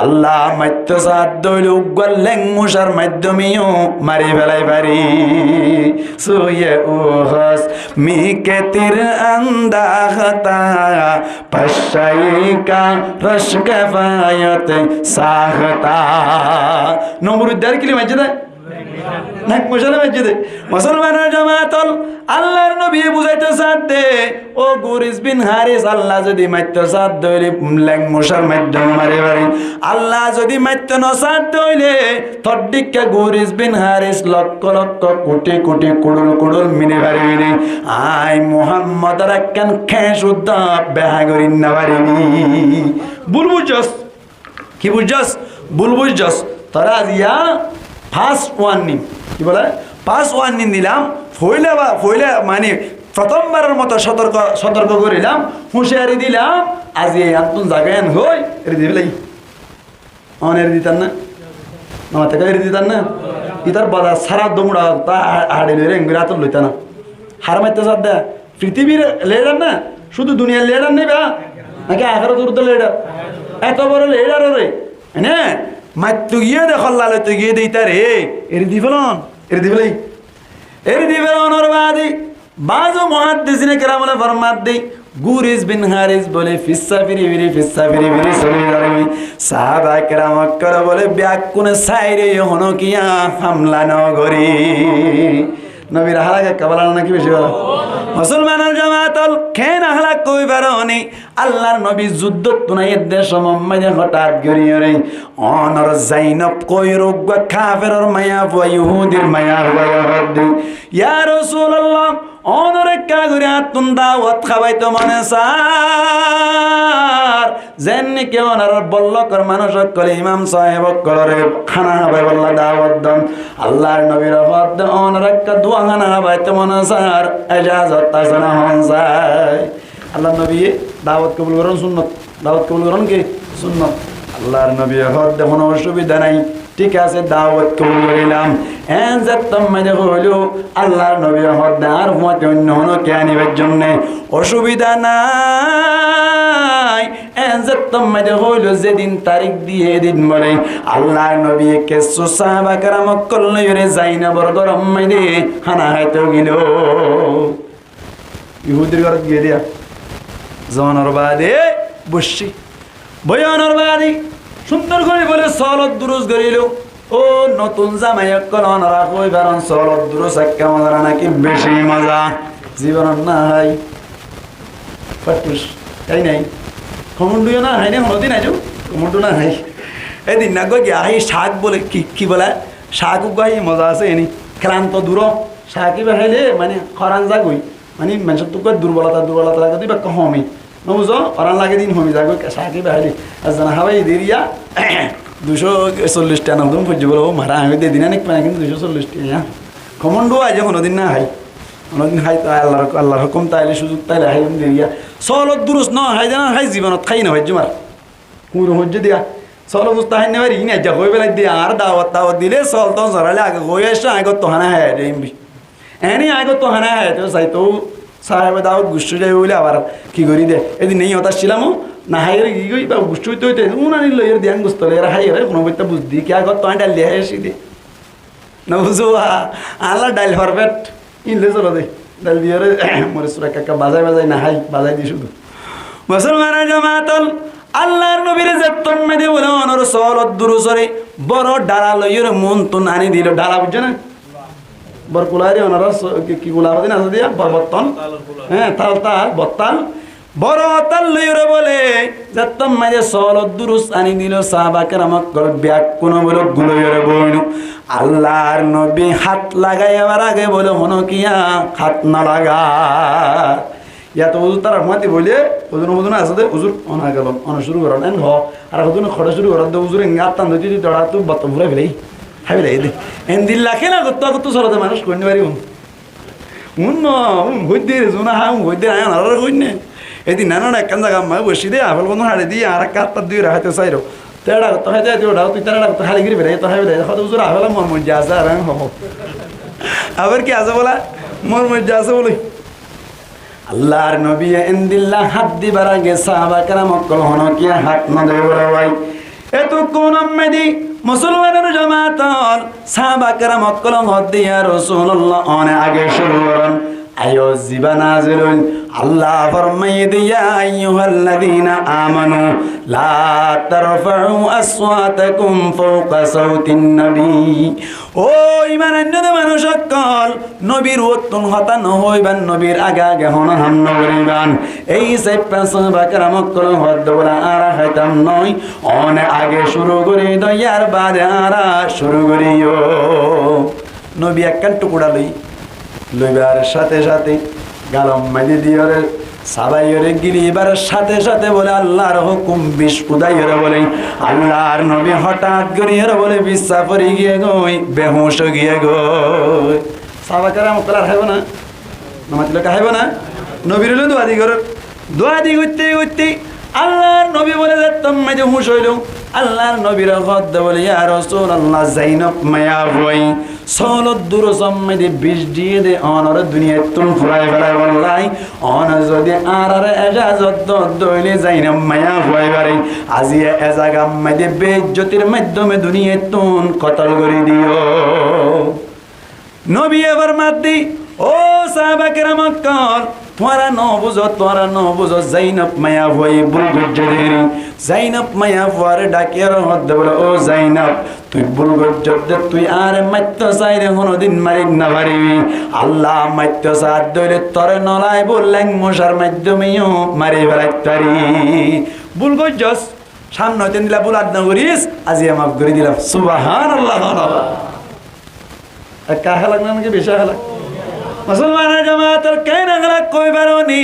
আল্লাহ মাইতে সাদ দইলে উগলেং মুশার মাধ্যমিও মারি ফেলাই পারি সুয়ে উহস মিকে তীর আন্দাখতা পশাইকা রশ কফায়ত সাহতা নমরুদ্দার কি মসজিদে নাক মশালা মসজিদে মুসলমানের জামাতল আল্লাহর নবী বুঝাইতে সাথে ও গুরিস বিন হারিস আল্লাহ যদি মাইতে সাথ দইলে লেং মশার মাধ্যমে মারে পারি আল্লাহ যদি মাইতে ন সাথ দইলে তদ্দিকে গুরিস বিন হারিস লক্ষ লক্ষ কোটি কোটি কুড়ুল মিনে পারিবি আই মুহাম্মদ রাখান খেস উদ্দা বেহা করি না পারিবি বুলবুজস কি বুঝছস বুলবুজস তোরা দিয়া ফার্স্ট ওয়ার্নিং কি বলে ফার্স্ট ওয়ার্নিং দিলাম ফইলে মানে প্রথমবারের মতো সতর্ক করিলাম হুঁশিয়ারি দিলাম আজ এই আন্তন জায়গায় হই এর দিবলাই অনের দিতাম না আমার থেকে এর দিতাম না ইতার বাজার সারা দমড়া তা হাড়ি লই রেঙ্গুলা তো লইতা না হারমাইতে সাদ্দা পৃথিবীর লিডার না, শুধু দুনিয়ার লিডার নেই বা নাকি আখেরাত উর্দু লিডার, এত বড় লিডার রে না মাত্র গিয়ে দেখল লালতে গিয়ে দেই তার এর দিফলন এর দিফলন ওর বাদি বাজু মুহাদ্দিসিনে কেরামে ফরমাত দেই গুরিস বিন হারিস বলে ফিসা ফিরি চলে যাবে সাহাবা কেরাম করে বলে ব্যাকুনে সাইরে হনো কিয়া হামলা নগরী নবীর হালাকে কাবালানো নাকি বেশি বলো মুসলমানের জামাতল খেন হালাক কই বারনি আল্লাহর নবী যুদ্ধ তুনাইয়ের দেশ মোহাম্মদে হঠাৎ গড়িয়ে রে অনর জাইনব কই রোগ কাফেরর মায়া ও ইহুদির মায়া হদ ইয়া রাসূলুল্লাহ অনরে কাগুরে আতুন দাওয়াত খাওয়াইতো মনে সার জেননি কে অনার বল্লকর মানুষ কলে ইমাম সাহেব কলরে খানা হবে বল্লা দাওয়াত দন আল্লাহর নবীর হদ অনরে কা দোয়া খানা হবাইতো মনে সার ইজাজত আসনা হন যায় আল্লাহর নবী দাওয়াত কবুল করুন সুন্নাত দাওয়াত কবুল করুন কি সুন্নাত আল্লাহর নবী হদ কোনো অসুবিধা নাই ঠিক আছে দাওয়াত কবুল করিলাম এন যেতম মানে হইল আল্লাহর নবী হদ আর মতে অন্য হনো কে আনিবার জন্য অসুবিধা নাই এন যেতম মানে হইল যেদিন তারিখ দিয়ে দিন বলে আল্লাহর নবী কেসু সাহাবা কেরাম করলে রে যাইনাবর গরম মাইদে খানা খাইতে গেল ইহুদির ঘরত গিয়ে দিয়া জনের বাদে বসছি বয়ানোর বাদে সুন্দর করে বলে সলত দুরুস করিল ও নতুন জামাই কলন রাখই কারণ সলত দুরুস একটা মজা নাকি বেশি মজা জীবন না হাই পাটুস তাই নাই কমন্ডুও না হাই না হনদিন আইজো কমন্ডু না হাই এদিন না গিয়ে আহি শাক বলে কি বলে শাক গাই মজা আছে এনি ক্লান্ত দূর শাকি বাহাইলে মানে খরান যাগই মানে মানুষের তো দুর্বলতা লাগে দিবা কমই নবুঝ অরান লাগে দিন হমি যাগো শাকি বাহাইলে আর জানা হাবাই দিরিয়া 240 টাকা নাম তুমি বুঝি বলো মারা আমি দিয়ে দিন অনেক পাই কিন্তু 240 টাকা কমন্ডো আজ কোনোদিন না হাই কোনোদিন হাই তো আল্লাহর হুকুম তাইলে সুযোগ তাইলে হাই দিরিয়া সলত দুরুস ন হাই জানা হাই জীবনত খাই না হয় জুমার কুড়ো হজ্জে দিয়া সল বুঝতে হাই নেবার ই না যা হয়ে বেলা দিয়ে আর দাওয়াত দিলে সল তো সরালে আগে হয়ে আসছে আগে তো হানা হ্যাঁ এমবি এনে আগে তো হানা হ্যাঁ তো চাই তো সাহেব দাওয়াত গুষ্টি যাবে বলে আবার কি করি দে এদিন নেই হতাশ ছিলামও না হাইরে কি কই বা গুষ্টি হইতে হইতে উনার নিল এর ধ্যান গুস্ত এর হাইরে কোনো বইতে বুঝদি কে আগত তো ডাল দিয়ে আসি দে না বুঝো আল্লাহ ডাল পারফেক্ট ইনলে চলো দে ডাল দিয়ে মরে সুরা কাকা বাজাই না হাই বাজাই দি শুধু মুসলমানের জামাতল আল্লাহর নবীর যেতন মেদে বলে অনর সলত দুরুসরে বড় ডালা লইয়ের মন তো আনি দিল ডালা বুঝছো না বরকুলারি অনর কি গুলা দিন আছে দিয়া বরবর্তন হ্যাঁ তাল বত্তাল বড় তাল লইরে বলে যেতন মেদে সলত দুরুস আনি দিল সাহাবা কেরামক ব্যাগ কোন বলে গুলইরে বইনু আল্লাহর নবী হাত লাগাই আবার আগে বলে হনো কিয়া হাত না লাগা ইয়া তো উজুর তারা ঘুমাতে বলে ওজন আছে উজুর অনা গেল অনা শুরু করেন এন আর ওজন খড়া শুরু করার দে উজুর আত্মান ধরতে দড়া তো বাত ভুলে ফেলেই হাই ফেলাই দে এন দিল লাখে না কত চলতে মানুষ করতে পারি হইতে জোনা হা হইতে আয় আর হইনে এদিন নানা একখান জায়গা মা বসি দে আফল বন্ধু হাড়ে দিয়ে আর কাত্তার দিয়ে রাখাতে চাইরো তেড়া তো হাই যায় ওটা তুই তেড়া তো খালি গিরি ফেলে তো হাই ফেলে হয়তো উজুর আফেলা মর মজ্জা আছে আর আবার কি আছে বলা মর মজ্জা আছে বলে আল্লাহর নবী ইনদিল্লাহ হাত দিবার আগে সাহাবা কেরাম কল হন কি হাত না দেওয়া ভাই এত কোন মেদি মুসলমানের জামাতল সাহাবা কেরাম কল হদ দিয়া রাসূলুল্লাহ অনেক আগে শুরু করেন আয়ো জিবানাজিলুন আল্লাহ ফরমাই দিয়া আইয়ুহাল্লাযীনা আমানু লা তারফাউ আসওয়াতাকুম ফাওকা সাউতিন নবী ও ঈমানন্যদের মানুষ সকল নবীর উত্তম হতা নহইবান নবীর আগে হন হামন করিবান এই সাইপা সাহাবা কেরাম কল হদ বলা আর হইতাম নয় অনেক আগে শুরু করে দয়ার বাদে আর শুরু করিও নবী একখান টুকরা লইবার সাথে সাথে গালম মাইদি দিয়রে সাবাইরে গিরিবার সাথে সাথে বলে আল্লাহর হুকুম বিষ উদাইরে বলে আল্লাহর নবী হঠাৎ গরিয়ের বলে বিশ্বাস পড়ে গিয়ে গই বেহুশ গিয়ে গই সাহাবা কেরাম কলার খাইব না নামাজ লোক খাইব না নবীর দোয়া দি করতে আল্লাহর নবী বলে যে তোম মাঝে হুশ হইল আল্লাহর নবীর হদ বলে ইয়া রাসূলুল্লাহ যাইনব মায়া হই সলত দূর সম্মে বিষ দিয়ে দে অনর দুনিয়া তুন ফুরাই ফেলাই বললাই অন যদি আর এজাজত দইলে যাইনব মায়া হই বারে আজিয়া এজাগাম মধ্যে বেজ্জতির মাধ্যমে দুনিয়া তুন কতল করে দিও নবী এবার মাদ্দি ও সাহাবা কেরাম কল তোরা ন বুঝো জাইনব মায়া হই ভুল গজ্জেরি জাইনব মায়া হওয়ার ডাকিয়ার হদ বলে ও জাইনব তুই ভুল গজ্জে তুই আর মাত্য চাইরে কোনদিন মারি না পারিবি আল্লাহ মাত্য সাদ দইলে তরে নলাই বললেন মশার মাধ্যমেও মারি ফেলাইতারি ভুল গজ্জস সামনে হইতে দিলা ভুল আদ না করিস আজি মাফ করে দিলাম সুবহানাল্লাহ কার হালাক নাকি বেশি হালাক মুসলমানের জামাতের কেন হালাক কই বারোনি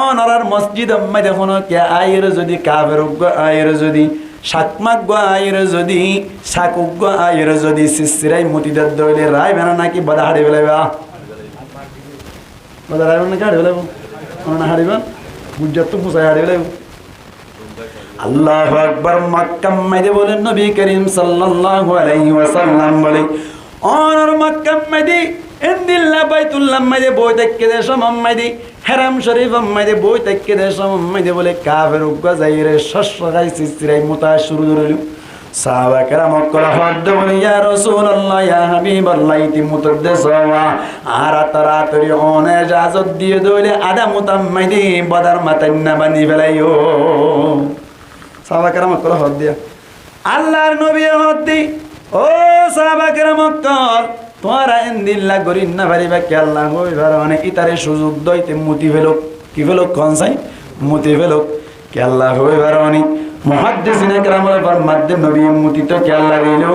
অনরার মসজিদ মধ্যে কোনো কে আয়ের যদি কাফের আয়ের যদি শাকমাক গো আয়ের যদি শাকুক গো আয়ের যদি সিসিরাই মতিদার দইলে রায় বেনা নাকি বাদা হাড়ি বেলাইবা বাদা রায় নাকি হাড়ি বেলাইব না হাড়িবা গুজরাট তো ফুসাই হাড়ি বেলাইব আল্লাহু আকবার মক্কা মধ্যে বলেন নবী করিম সাল্লাল্লাহু আলাইহি ওয়াসাল্লাম বলে অনর মক্কা মধ্যে ইন্দিল্লা বাইতুল্লাহ মধ্যে বই থেকে দেশম মধ্যে হারাম শরীফ মধ্যে বই থেকে দেশম মধ্যে বলে কাফের উগ্র যাইরে শস্য খাই সিসিরাই মুতা শুরু করল সাহাবা কেরাম কল হদ বলে ইয়া রাসূলুল্লাহ ইয়া হাবিবাল্লাহ ইতিমুতদ্দেস আর তাড়াতাড়ি অনে ইজাজত দিয়ে দইলে আদা মুতাম্মাদি বদার মাতান না বানি ফেলাইও সাহাবা কেরাম কল হদ দিয়া আল্লাহর নবী হদ দি ও সাহাবা কেরাম কল তোরা ইন্দিল্লা গরিন না পারিবা কে আল্লাহ হই ভারনে ইতারে সুযোগ দইতে মুতি ফেলো কি ফেলো কোন সাই মুতি ফেলো কে আল্লাহ হই ভারনে মুহাদ্দিসিনে কেরামের পর মাধ্যম নবী মুতি তো কে আল্লাহ দিলো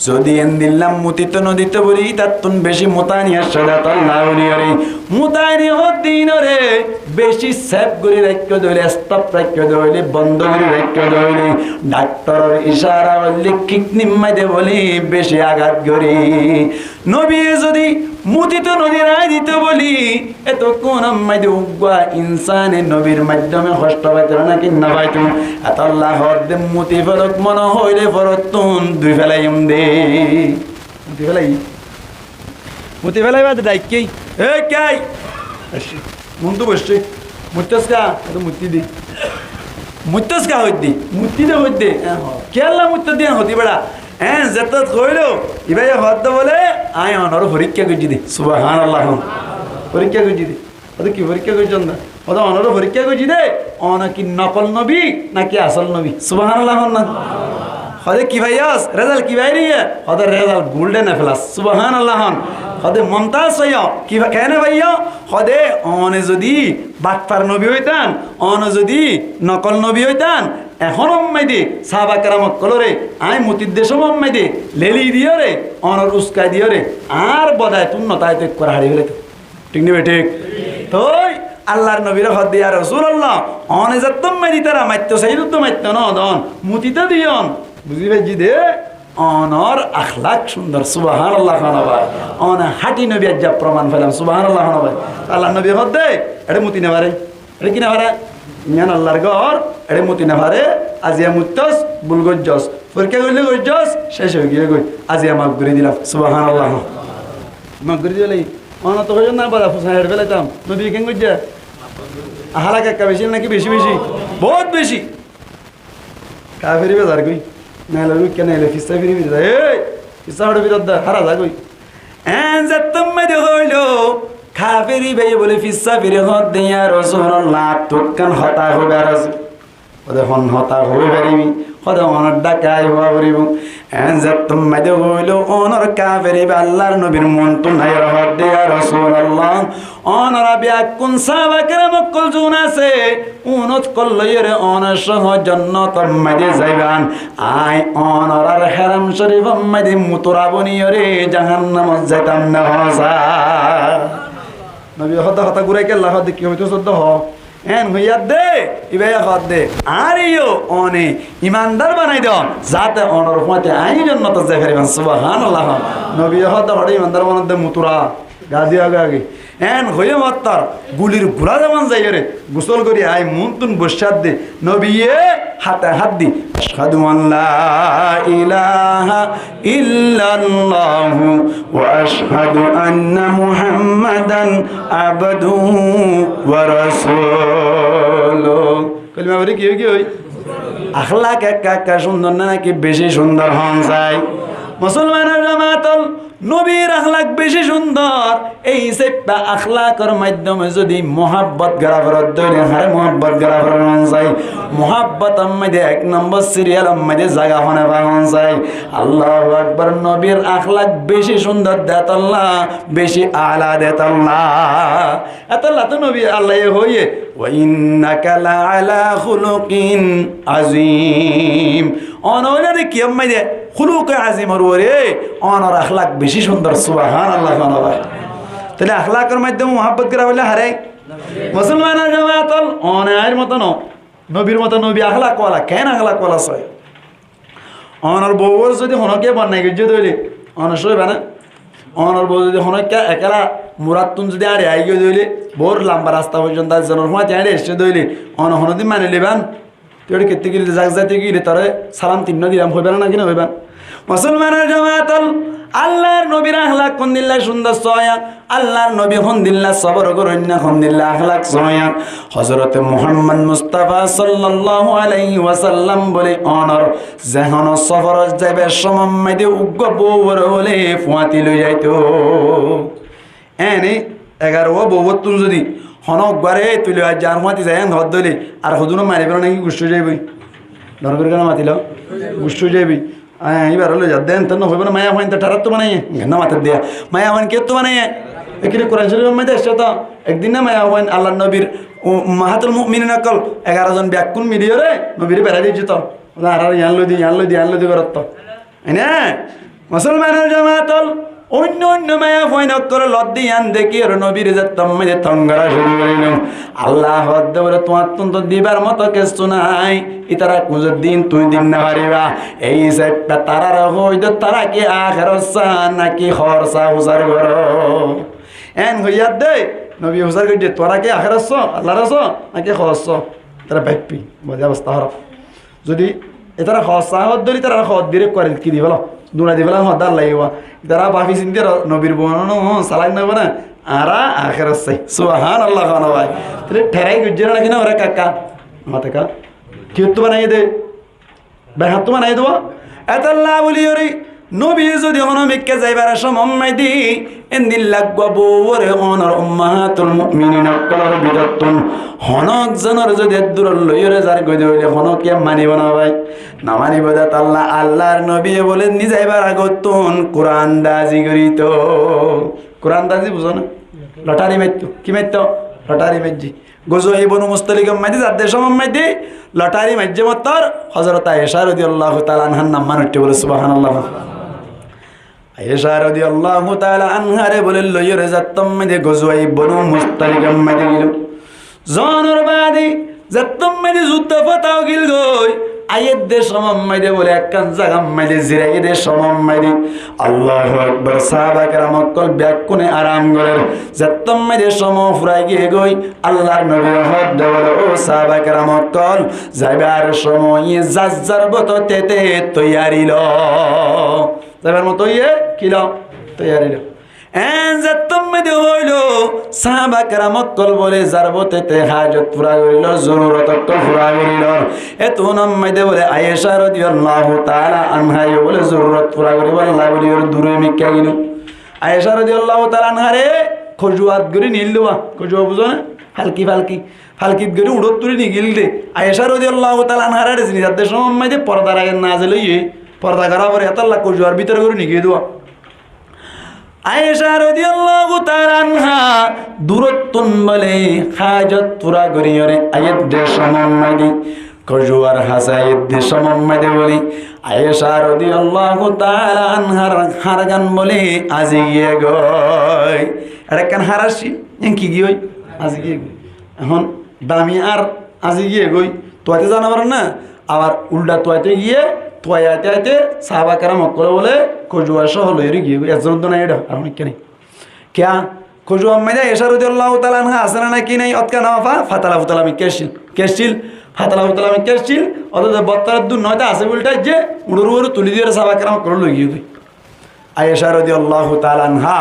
যদি ইন্দিল্লা মুতি তো নদীতে বলি তাতুন বেশি মুতানিয়া সাদাত আল্লাহ নিরে মুতানি হদিন রে বেশি সেভ করে রাখতে দইলে স্টপ রাখতে দইলে বন্ধ করে রাখতে দইলে ডাক্তারের ইশারা লিখিত নিম্মাদে বলি বেশি আঘাত করে নবী যদি মুতিত নদী রায় দিতে বলি এত কোন মাঝে উগ্রা ইনসানে নবীর মাধ্যমে কষ্ট পাইতে নাকি না পাইতো এত আল্লাহ হরদে মুতি ফেলক মনে হইলে ফরতুন দুই ফেলাইম দে মুতি ফেলাই বাদ ডাইকে এ কাই মন তো বসছে মুত্তাসকা তো মুতি দি মুত্তাসকা হই দি মুতি দে হই দে কেলা মুত্তা দিয়া হতি বড়া যেত কইলো ইবাই হদ বলে আয় অনর পরীক্ষা করছি দে সুবহানাল্লাহ পরীক্ষা করছি দে ওদের কি পরীক্ষা করছেন না ওদের অনর পরীক্ষা করছি দে অন কি নকল নবী নাকি আসল নবী সুবহানাল্লাহ না হদে কি ভাইয়াস রেজাল্ট কি ভাই রে হদে রেজাল্ট গোল্ডেন প্লাস সুবহানাল্লাহ হদে মমতাজ হইয়া কি কেন ভাইয়া হদে অনে যদি বাটপার নবী হইতান অন যদি নকল নবী হইতান এখন অম্মাইদে সাহাবা কেরামত কলরে আই মুতিদ্দেশ অম্মাইদে লেলি দিও রে অনর উস্কাই দিও রে আর বদায় তুন নতায় তো করা হারিয়ে গেলে তো ঠিক নেবে ঠিক তো আল্লাহর নবীর হদ দিয়া রাসূলুল্লাহ অনে যতম মাইদি তারা মাইত্য সাইদু তো মাইত্য ন দন মুতিতে দিয়ন বুঝি ভাইজি দে অনর আখলাক সুন্দর সুবহানাল্লাহ খানাবাই অন হাঁটি নবী আজ প্রমাণ পেলাম সুবহানাল্লাহ খানাবাই আল্লাহ নবী হদ দে এটা মুতি না পারে এটা কি না পারে মিয়ান আল্লাহর ঘর এড়ে মতি না পারে আজিয়া মুত্তস বুলগজ্জস পরীক্ষা করলে গজ্জস শেষ হয়ে গিয়ে গই আজিয়া মাফ করে দিলাম সুবহানাল্লাহ মাফ করে দিলে অন তো হইল না বাবা ফুসা হেড ফেলাইতাম নবী কেন গজ্জা আহালাক একটা বেশি নাকি বেশি বেশি বহুত বেশি কাফেরি বাজার গই নাইলে রুই কেন এলে ফিসা ফিরি বিদা এই ফিসা হড় বিদা হারা যা গই এন জাতম মে হইলো কাফেরি ভাই বলে ফিসা ফিরে হদ দিয়া রাসূলুল্লাহ তুকান হতা হবে রাস ওদে হন হতা হবে পারিবি হদে অনর ডাকাই হওয়া পারিব এন জাতম মে হইলো অনর কাফেরি আল্লাহর নবীর মন তো নাই হদ দিয়া রাসূলুল্লাহ অনর বিয়া কোন সাহাবা کرام কল জুন আছে উনত কল্লয়ের অনর সহ জান্নাত মধ্যে যাইবান আই অনর আর হারাম শরীফ মধ্যে মুতরাবনিয়রে জাহান্নাম যাইতাম না হসা নবী হতা হতা ঘুরাই কে লাহ দেখি হইতো সদ্য হ এন হইয়া দে ইবে হদ দে আর ইও অনে ইমানদার বানাই দাও যাতে অনর হতে আই জান্নাত যাই পারিবেন সুবহানাল্লাহ নবী হতা হড়ে ইমানদার বানাই দে মুতুরা গা দিয়ে আগে এন হয়ে মাত্তার গুলির গুলা যেমন যাই রে গোসল করি আই মুন্তুন বসাদ দে নবিয়ে হাতে হাত দি আশহাদু আল্লাহ ইলাহা ইল্লাল্লাহু ওয়া আশহাদু আন্না মুহাম্মাদান আবদুহু ওয়া রাসূলুহু কলিমা বলি কি হই আখলাক একা সুন্দর না নাকি বেশি সুন্দর হন যায় মুসলমানের জামাতল নবীর আখলাক বেশি সুন্দর এই সেটা আখলাকের মাধ্যমে যদি মোহাব্বত গড়াবার দইলে হারে মোহাব্বত গড়াবার মন যায় মোহাব্বত আমাদের এক নম্বর সিরিয়াল আমাদের জায়গা হনে পাওয়া যায় আল্লাহু আকবার নবীর আখলাক বেশি সুন্দর দেত আল্লাহ বেশি আলা দেত আল্লাহ এতল্লাহ তো নবী আল্লাহ হইয়ে ওয়া ইন্নাকা লাআলা খুলুকিন আযীম অনরে কি আমাদের খুলুক আজিমর ওরে অনর আখলাক বেশি সুন্দর সুবহানাল্লাহ ভাই তাহলে আখলাকের মাধ্যমে মোহাব্বত করা হলে হারে মুসলমানের জামাতল অনায়ের মতো নবীর মতো নবী আখলাক ওয়ালা কেন আখলাক ওয়ালা সয় অনর বউর যদি হনকে বানাই গিয়ে দইলে অনর সইবে না অনর বউ যদি হনকে একেলা মুরাতুন যদি আরে আই গিয়ে দইলে বউর লম্বা রাস্তা পর্যন্ত জনের সময় আরে এসে দইলে অন হনদিন মানে লিবান তুই কেটে গেলে জাগ যাইতে গেলে তারা সালাম তিন্ন দিলাম হইবে না কিনা হইবেন মুসলমানের জামাতল আল্লাহর নবীর আখলাক কোন দিল্লা সুন্দর সয়া আল্লাহর নবী কোন দিল্লা সবর করন্যা কোন দিল্লা আখলাক সয়া হযরতে মুহাম্মদ মুস্তাফা সাল্লাল্লাহু আলাইহি ওয়াসাল্লাম বলে অনর যেহন সফর যাবে সমম্মাইতে উগ্র বউর হলে ফুয়াতি লই যাইতো এনে 11 বউর তুন যদি হনক বারে তুলে আজ যার মাতি যায় ধর দলে আর হদুনো মারিব নাকি গুষ্টি যাইবি ধর করে কেন মাতিল গুষ্টি যাইবি এইবার হলো যা দেন তো হইব না মায়া হইন তো ঠারাত তো বানাই ঘেন্না মাথার দিয়া মায়া হইন কে তো বানাই এখানে কোরআন শরীফের মধ্যে এসছে তো একদিন না মায়া হইন আল্লাহ নবীর মাহাতুল মুমিনিন নকল 11 জন ব্যাকুন মিলিয়ে রে নবীর বেড়া দিয়েছে তো আর ইয়ান লই দি করত না মুসলমানের জামাতল অন্য অন্য মায়া ফয়ন করে লদ্দি আন দেখি আর নবীর যাত্তাম মেরে তঙ্গরা শুরু করিল আল্লাহ হদ্দে বলে তোমার তো দিবার মতো কিছু নাই ইতারা কুজের দিন তুই দিন না পারিবা এই সেটা তারার হইতো তারা কি আখেরসা নাকি খরসা হুসার ঘর এন হইয়া দে নবী হুসার গিয়ে তোরা কি আখেরস আল্লাহ রস নাকি খরস তারা ব্যাপি বোঝা অবস্থা হর যদি এতারা খরসা হদ ধরি তারা হদ দিয়ে করে কি দি বলো দুনা দিবেলা হদার লাগিব তারা বাফি চিন্তে নবীর বর্ণনা সালাই নেব না আরা আখের চাই সুবহানাল্লাহ খানা ভাই তাহলে ঠেরাই গুজরে নাকি না ওরা কাকা মাতে কা কি তো বানাই দে বেহাত তো বানাই দেবো এত আল্লাহ বলি ওরে নবী যদি অনমিককে যাইবার সময় দি এন্দিন লাগব ওরে অনর উম্মাহাতুল মুমিনিন কলর বিদতুন হনক জনর যদি দূর লইরে যার গদে হইলে হনকে মানিব না ভাই না মানিব দা আল্লাহ আল্লাহর নবী বলেন নি যাইবার আগতুন কোরআন দাজি করিত কোরআন দাজি বুঝো না লটারি মাইতো কি মাইতো লটারি মাইজি গজো এই বনু মুস্তালিকম মাইদি যাদের সময় মাইদি লটারি মাইজে মতর হযরত আয়েশা রাদিয়াল্লাহু তাআলা আনহার নাম মানতে বলে সুবহানাল্লাহ আয়েশা রাদিয়াল্লাহু তাআলা আনহারে বলেন লইরে যাত্তম মাইদি গজো এই বনু মুস্তালিকম মাইদি গিল জনর বাদি যাত্তম মাইদি যুদ্ধ ফাতাও গিল গই আয়ের দেশ মাইদে বলে একখান জায়গা মাইদে জিরাই দেশ মাইদে আল্লাহু আকবার সাহাবা কেরাম কল ব্যাকুনে আরাম করে যাত্তম মাইদে ফুরাই গিয়ে গই আল্লাহর নবী হদ বলে ও সাহাবা কেরাম কল যাইবার সময় জাজ্জার বত তেতে তৈয়ারি ল যাইবার মতো কিল তৈয়ারি ল এন যাত্তম মাইদে হইল সাহাবা কেরাম কল বলে জারবতেতে হাজত পুরা করিল জরুরত পুরা করিল এত নাম মাইদে বলে আয়েশা রাদিয়াল্লাহু তাআলা আনহা বলে জরুরত পুরা করিব আল্লাহ বলি ওর দূরে মিক্কা গিল আয়েশা রাদিয়াল্লাহু তাআলা আনহারে খজুয়াত গরি নিলবা খজুয়া বুঝো না ফালকিত গরি উড়ত তুলি নিগিল দে আয়েশা রাদিয়াল্লাহু তাআলা আনহারে জিনি যাদের সময় মাইদে পর্দার আগে না জেলই পর্দা করা পরে এত আল্লাহ খজুয়ার ভিতরে গরি নিগিয়ে দেওয়া আয়েশা রাদিয়াল্লাহু তাআলা আনহা দূরত্বন বলে হাজত পুরা করিয়রে আয়াত দেশমাম্মাদি কজুয়ার হাসায়েত দেশমাম্মাদি বলি আয়েশা রাদিয়াল্লাহু তাআলা আনহার হারগান বলে আজি গিয়ে গই এটা কেন হারাসি কি গই আজি গিয়ে গই এখন দামি আর আজি গিয়ে গই তোয়াতে জানাবার না আবার উল্টা তোয়াতে গিয়ে তোয়াতে সাহাবা কেরাম করে বলে কজুয়া সহ লইরে গিয়ে একজন তো নাই এটা আর অনেক নেই क्या খুজু আম্মাইদা আয়েশা রাদিয়াল্লাহু তাআলা আনহা আছে না নাকি নাই অতকা নাফা ফাতালা ফুতালা আমি কেশিল ফাতালা ফুতালা আমি কেশিল অত বত্তার দূর নয়টা আছে বলটা যে উড়ুর তুলি দিয়ে সাবা কেরাম করে লইয়ে তুই আয়েশা রাদিয়াল্লাহু তাআলা আনহা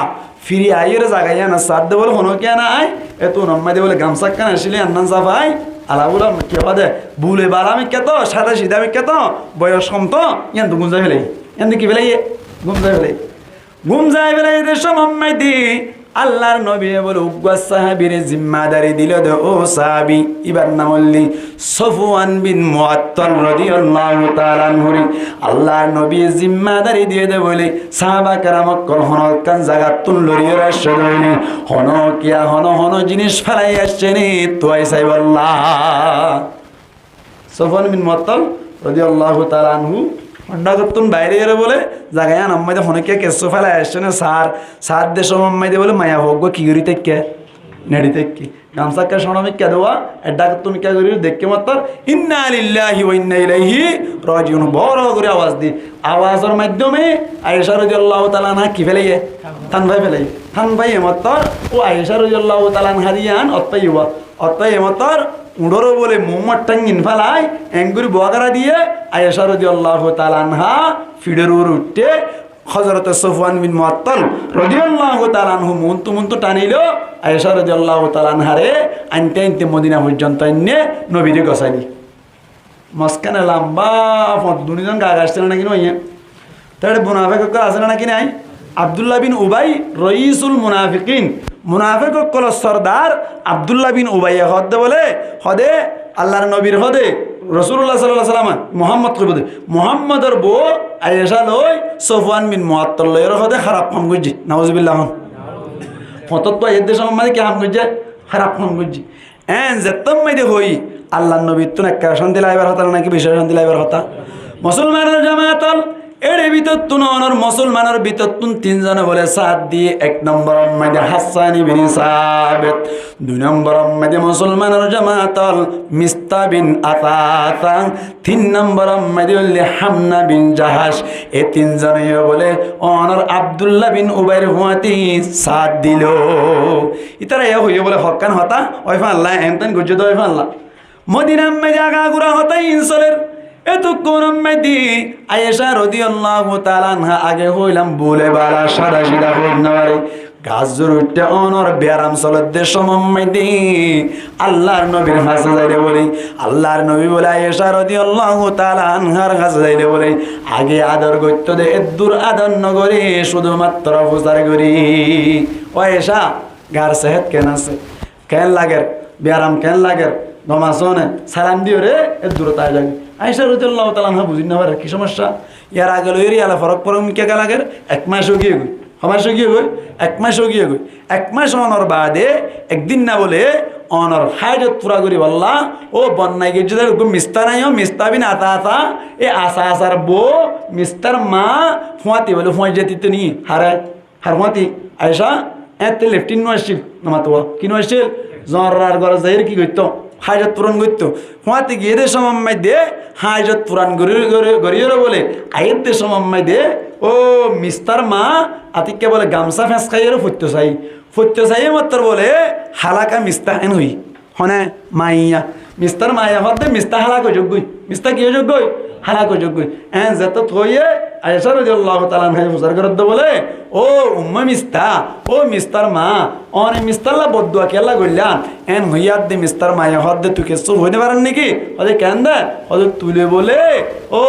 ফিরি আইয়ের জায়গায় না সাদ দে বলে হনো কেন আই এত নম্মাইদে বলে গামছা কান আসলে আন্নান সাফাই আলা বলা কি হবে বুলে বালা আমি কে তো সাদা সিধা আমি কে তো বয়স কম তো ইয়ান তো গুঞ্জা ফেলাই ইয়ান কি ফেলাই গুমজাই ফেলাই দেশ মোহাম্মদি আল্লাহর নবী বলে উগ্র সাহাবীর জিম্মাদারি দিল দে ও সাহাবী ইবার নামল্লি সফওয়ান বিন মুআত্তাল রাদিয়াল্লাহু তাআলা আনহু আল্লাহর নবী জিম্মাদারি দিয়ে দে বলে সাহাবা কেরামক কখনো কান জায়গা তুল লরিয়ে রাখছে দইনি হনো কিয়া হনো জিনিস ফেলাই আসছে নি তোই সাহেব আল্লাহ সফওয়ান বিন মুআত্তাল রাদিয়াল্লাহু তাআলা আনহু হন্ডাগতুন বাইরে এর বলে জায়গায় আম্মাইদে হনকে কেসো ফেলাই আসছে না সার দেশ আম্মাইদে বলে মায়া হোক কি গরি থেকে নেড়ি থেকে গামছা কে শোনামি কে দেওয়া এডাগতুন কে গরি দেখকে মাত্র ইন্না লিল্লাহি ওয়া ইন্না ইলাইহি রাজিউন বড় করে আওয়াজ দি আওয়াজের মাধ্যমে আয়েশা রাদিয়াল্লাহু তাআলা না কি ফেলাইয়ে থান ভাই মাত্র ও আয়েশা রাদিয়াল্লাহু তাআলা হাদিয়ান অতই মাত্র উড়োর বলে মোহাম্মদ টাঙ্গিন ফেলায় এঙ্গুরি বগারা দিয়ে আয়েশা রাদিয়াল্লাহু তাআলা আনহা ফিডের উঠে হযরত সফওয়ান বিন মুআত্তাল রাদিয়াল্লাহু তাআলা আনহু মুন্তু টানিল আয়েশা রাদিয়াল্লাহু তাআলা আনহারে আনতে মদিনা পর্যন্ত এনে নবীরে গসাইনি মস্কানে লম্বা দুনিজন গা গাছছিল নাকি নয় তাহলে মুনাফিক আছে নাকি নাই আব্দুল্লাহ বিন উবাই রইসুল মুনাফিকিন মুনাফিক কল সরদার আব্দুল্লাহ বিন উবাই হদে বলে হদে আল্লাহর নবীর হদে রাসূলুল্লাহ সাল্লাল্লাহু আলাইহি ওয়াসাল্লাম মুহাম্মদ কই বলে মুহাম্মদর বউ আয়েশা লই সফওয়ান বিন মুআত্তাল লইর হদে খারাপ কাম করজি নাউজুবিল্লাহ ফতত তো এর দেশে মানে কি কাম করজি খারাপ কাম করজি এন যেতম মাইদে হই আল্লাহর নবী তো একটা শান্তি লাইবার হতা নাকি বিশেষ শান্তি লাইবার হতা মুসলমানের জামায়াতল এর ভিতর তুনর মুসলমানের ভিতর তুন তিনজনে বলে সাথ দিয়ে এক নম্বর মাইদে হাসান ইবনে সাবিত দুই নম্বর মাইদে মুসলমানের জামাতল মিস্তা বিন আতাতা তিন নম্বর মাইদে হলে হামনা বিন জাহাস এই তিনজনে বলে অনর আব্দুল্লাহ বিন উবাইর হুয়াতি সাথ দিল ইতারা এ হইয়ে বলে হকান হতা ওইফা আল্লাহ এমতান গুজে দো ওইফা আল্লাহ মদিনা মে জাগা গুরা হতাই ইনসলের এতক্ষণ আম্মাইদি আয়েশা রাদিয়াল্লাহু তাআলা আনহা আগে হইলাম বলে বালা সাদা সিধা হই নারে গাজর উঠতে অনর ব্যারাম চলত দেশ আম্মাইদি আল্লাহর নবীর কাছে যাইলে বলি আল্লাহর নবী বলে আয়েশা রাদিয়াল্লাহু তাআলা আনহার কাছে যাইলে বলে আগে আদর করতে দে দূর আদর নগরে শুধুমাত্র প্রচার করি ও আয়েশা গার সেহত কেন আছে কেন লাগে ব্যারাম কেন লাগে নমাজনে সালাম দিও রে দূরতায় যাবে আয়েশা রাদিয়াল্লাহু তাআলা আনহা বুঝিন না পারে কি সমস্যা ইয়ার আগে লইরি আলা ফরক কে লাগে এক মাসও গিয়ে গই এক মাস অনর বাদে একদিন না বলে অনর হাজত পুরা করি বললা ও বন্যায় গিয়ে যদি মিস্তা নাই মিস্তা বিন আতা এ আসার বো মিস্তার মা ফুয়াতি বলে ফুয়াই যেতি তো নি হার ফুয়াতি আয়েশা এতে লেফটিন নো আসছিল নামাতোয়া কি নো আসছিল জরার ঘর যাইর কি করতো হাজত পূরণ করতো হুয়াতে গিয়ে দে সময় দে হাজত পূরণ গড়িয়ে বলে আয়ের দে সময় দে ও মিস্তার মা আতিককে বলে গামছা ফেঁস খাইয়েরও ফুটতে চাই মাত্র বলে হালাকা মিস্তা হেন হই হনে মাইয়া মিস্তার মাইয়া হতে মিস্তা হালাকো যোগ্যই মিস্তা কি যোগ্যই হালাকো যোগ্যই যেত থইয়ে আয়েশা রাদিয়াল্লাহু তাআলা আনহা ফুসার করত বলে ও উম্মা মিস্তা ও মিস্তার মা অনে মিস্তাল্লা বদুয়া কেলা গইলান এন হইয়াত দে মিস্তার মাইয়া হদে তুই কিছু হইতে পারেন নাকি হদে কেন দে হদে তুলে বলে ও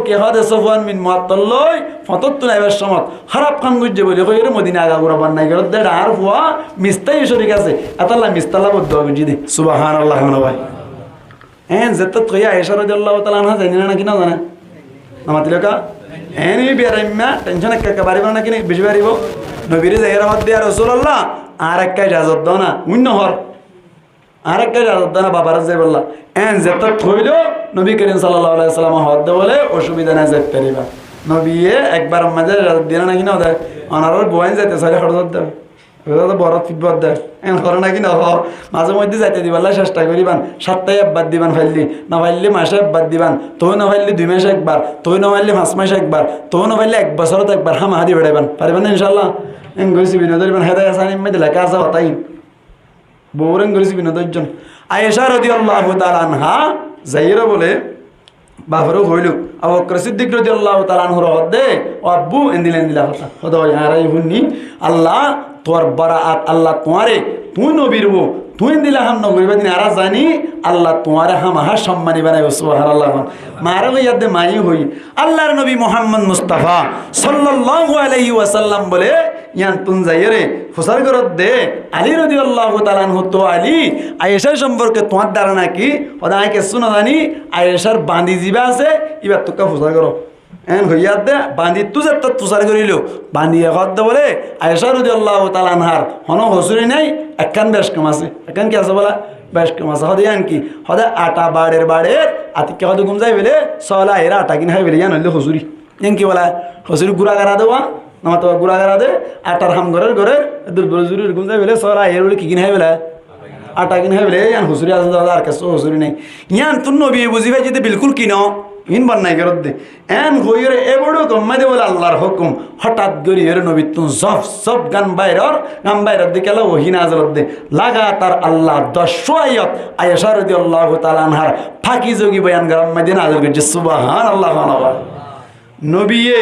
কে হদে সফওয়ান বিন মুআত্তাল লই ফতত তুলাইবার সময় খারাপ কাম গজ্জে বলে কইরে মদিনা আগা গুরা বান্নাই করত দে আর ফুয়া মিস্তাই শরীক আছে আতাল্লা মিস্তাল্লা বদুয়া গজ্জি দে সুবহানাল্লাহ ভাই এন যেত থইয়া আয়েশা রাদিয়াল্লাহু তাআলা আনহা জানি না নাকি না জানে নামাতিলকা এনি বিয়ারাইম্মা টেনশন একটা বাড়িব নাকি বেশি বাড়িব নবীর জায়গার মধ্যে রাসূলুল্লাহ আর একটা ইজাজত দাও না অন্য হর আর একটা ইজাজত দাও না বাবার যাই বললা এন যেত থইলো নবী করিম সাল্লাল্লাহু আলাইহি সাল্লাম হদ বলে অসুবিধা না যেতে পারিবা নবী একবার মাঝে ইজাজত দিনা নাকি না দেয় অনারর বয়ান যাইতে চাইলে খরচ দেয় বড় ফিটবর দেয় এন করে নাকি না মাঝে মধ্যে যাইতে দিবাল চেষ্টা করিবান সপ্তাহে একবার দিবান ফাইলি না ফাইলি মাসে একবার দিবান তুই না ফাইলি 2 মাসে একবার তুই না ফাইলি 5 মাসে একবার তুই না ফাইলি 1 বছরত একবার হামাহাদি বেড়াইবান পারিবেন না ইনশাল্লাহ এঙ্গরিসি বিনোদন হেদায় আসানি মেদে লেখা আছে হতাই বউর এঙ্গরিসি বিনোদন আয়েশা রাদিয়াল্লাহু তাআলা আনহা যাইরা বলে বাবরও হইল আবু বকর সিদ্দিক রাদিয়াল্লাহু তাআলা আনহু হদে ও আব্বু এন্দিলেন দিলা হতা হদা আরাই হুন্নি আল্লাহ তোর বারাআত আল্লাহ তোমারে তুই নবীর বউ তুই দিলা হাম নগরিবা দিন আরা জানি আল্লাহ তোমারে হাম হা সম্মানী বানাইব সুবহানাল্লাহ মারা ইয়াদে মাই হই আল্লাহর নবী মুহাম্মদ মুস্তাফা সাল্লাল্লাহু আলাইহি ওয়াসাল্লাম বলে ইয়ান তুন যাইরে ফুসার করত দে আলী রাদিয়াল্লাহু তাআলা আনহু তো আলী আয়েশা সম্পর্কে তোমার ধারণা কি ওদা আইকে শুনো জানি আয়েশার বাঁধি জিবা আছে এবার তোকে ফুসার করো এন হইয়া দে বাঁধি তু যে তোর তুষার করিল বাঁধি হদ বলে আয়েশা রাদিয়াল্লাহু তাআলা আনহার হন হসুরি নাই একখান বেশ কম আছে একখান কি আছে বলা বেশ কম আছে হদে আন কি হদে আটা বাড়ের আতিকে হদে ঘুম যাই বেলে সলা এরা আটা কিনে খাই বেলে ইয়ান হইলে হসুরি এন কি বলা হসুরি গুড়া গাড়া দেওয়া নামা তো গুড়া গাড়া দে আটার হাম ঘরের দুর্বল জুরির ঘুম যাই বেলে সলা এর বলে কি কিনে খাই বেলা আটা কিনে খাই বেলে ইয়ান হসুরি আছে দাদা আর কাছে হসুরি নাই ইয়ান তুন নবী বুঝি ভাই যদি বিলকুল কিনো ইন বান্নাই করত দে এন হইরে এ বড় গম্মা দে বলে আল্লাহর হুকুম হঠাৎ গরি এর নবী তুন সব গান বাইরের দিকে লা ওহি নাযরত দে লাগাতার আল্লাহ 10 আয়াত আয়েশা রাদিয়াল্লাহু তাআলা আনহার ফাঁকি যোগী বয়ান গম্মা দে নাযর করছে সুবহানাল্লাহ নবীয়ে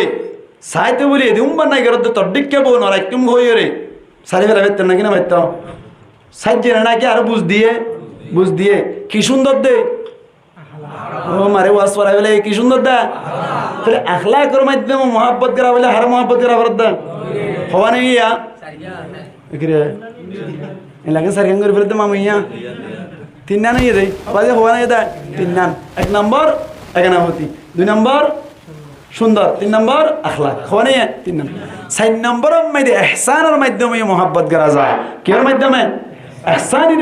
সাইতে বলি এদিন বান্নাই করত দে তদ্দিক কে বউ নরাই তুমি হইরে সারি ফেলা বেত না কিনা বাইতো সাজ্জে না কি আর বুঝ দিয়ে কি সুন্দর দে ও মারে ওয়াজ পড়াই বলে কি সুন্দর দা তাহলে আখলাকের মাধ্যমে মহব্বত করা বলে হার মহব্বত করা বরদ দা হওয়া নেই ইয়া একিরে এলাকে সারিয়ান করে ফেলতে মামিয়া তিন না নেই রে আবাজে হওয়া নেই দা তিন নাম এক নম্বর একানামতি 2 নম্বর সুন্দর 3 নম্বর আখলাক হওয়া নেই 3 নম্বর 4 নম্বর মধ্যে ইহসানের মাধ্যমে মহব্বত করা যায় কির মাধ্যমে ইহসানের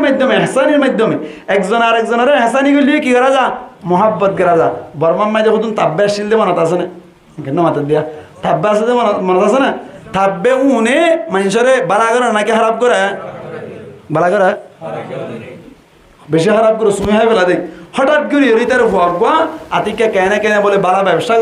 মাধ্যমে একজন আরেকজনের ইহসানি করলে কি করা যায় মহব্বত করা যা বর্মার মাঝে হতুন তাব্বে আসিল দে মনত আছে না কেন মাথা দিয়া তাব্বে আছে মনত আছে না তাব্বে উনে মানুষরে বালা করে নাকি খারাপ করে বালা করে বেশি খারাপ করে সুমি হয় বেলা দেখ হঠাৎ করে এরিতার ভগবা আতিকে কেনে বলে বালা ব্যবসা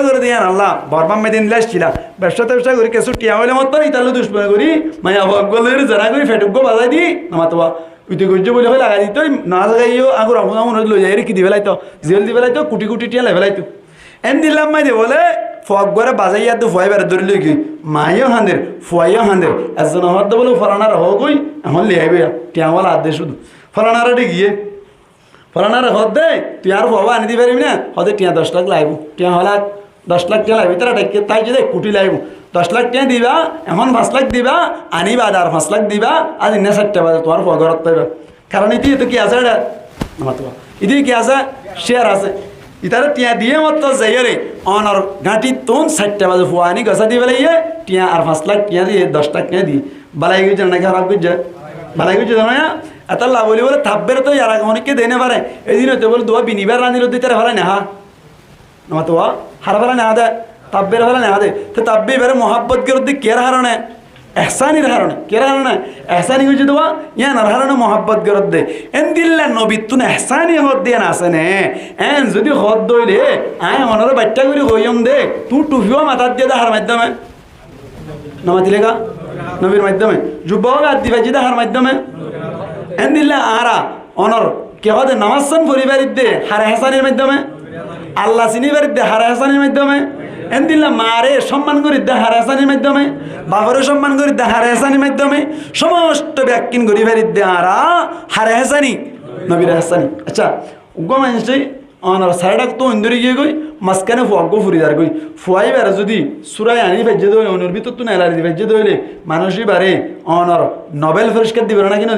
করে দিয়ে আল্লাহ বর্মার মেদিন দিলাইছিলা ব্যবসা করি কিছু টিয়া হইলে মত ইতালে দুষ্পনা করি মায়া ভগবলের জানা করি ফেটুক বাজাই দি নামাতবা উইতে গজ্য বলে হয় লাগাই দিত না লাগাইও আগুর আমন লই যাই কি দিবে লাইতো জেল দিবে লাইতো কুটি টিয়া লাই ফেলাইতো এন দিলাম মাই দে বলে ফগরে বাজাইয়া তো ফুয়াই বেড়ে ধরে লই মাইও হাঁদের ফুয়াইও হাঁদের একজন হদ বলে ফলানার হই এখন লিয়াইবে টিয়াওয়ালা হাত দে শুধু ফলানারে গিয়ে ফলানারে হদ দে তুই আর ফুয়াবা আনি দিতে পারবি না হদে টিয়া 10 লাখ লাইব টিয়া হলা 10 লাখ টিয়া লাইবি তারা তাই যদি কুটি লাইব 10 লাখ টিয়া দিবা এখন 5 লাখ দিবা আনিবা আর 5 লাখ দিবা আর ইন্না 7টা বাজে তোমার ফুয়া ঘরত পাইবা কারণ ইতি তো কি আছে এটা মাতবা ইতি কি আছে শেয়ার আছে ইতারে টিয়া দিয়ে মতো যাইরে অনর গাঁটি তোন 7টা বাজে ফুয়া আনি গসা দিবে লাইয়ে টিয়া আর 5 লাখ টিয়া দিয়ে 10 লাখ টিয়া দি বালাই গিয়ে না খারাপ গিয়ে বালাই গিয়ে জানো না এত লাভ বলে থাকবে তো ইয়ার অনেককে দেনে পারে এই দিন হতে বলে দোয়া বিনিবার রাঁধিল দিতে ভালো না হা আমার তো হার ভালো না দে তাব্বের ভালো না দে তো তাব্বে এবারে মহাব্বত করতে কের হারণে এহসানির হারণে কের হারণে এহসানি হয়েছে দোয়া ইয়ার হারণে মহাব্বত করত দে এন দিল্লা নবী তুন এহসানি হদ দিয়ে না আসে নে এন যদি হদ দইলে আয় মনের বাচ্চা করে হইম দে তুই টুফিও মাথার দিয়ে দেখার মাধ্যমে নামাতিলে গা নবীর মাধ্যমে যুবক আর দিবাজি দেখার মাধ্যমে এন দিল্লা আরা অনর কে হদে নামাজ পরিবারের দে হারে হাসানির মাধ্যমে আল্লাহ চিনিবার দে হারে হাসানির মাধ্যমে এন দিল্লা মারে সম্মান করি দে হারে হাসানির মাধ্যমে বাবরে সম্মান করি দে হারে হাসানির মাধ্যমে সমস্ত ব্যাকিন গরিবের দে আরা হারে হাসানি নবীর হাসানি আচ্ছা উগ্র মানুষই অনর সাইডাক তো ইন্দুরি গিয়ে গই মাঝখানে ফুয়াগ্য ফুরিদার গই ফুয়াই বেড়ে যদি সুরাই আনি ভেজে দইলে অনর ভিতর তো নেলারি ভেজে দইলে মানুষই বারে অনর নোবেল পুরস্কার দিবে না কিনা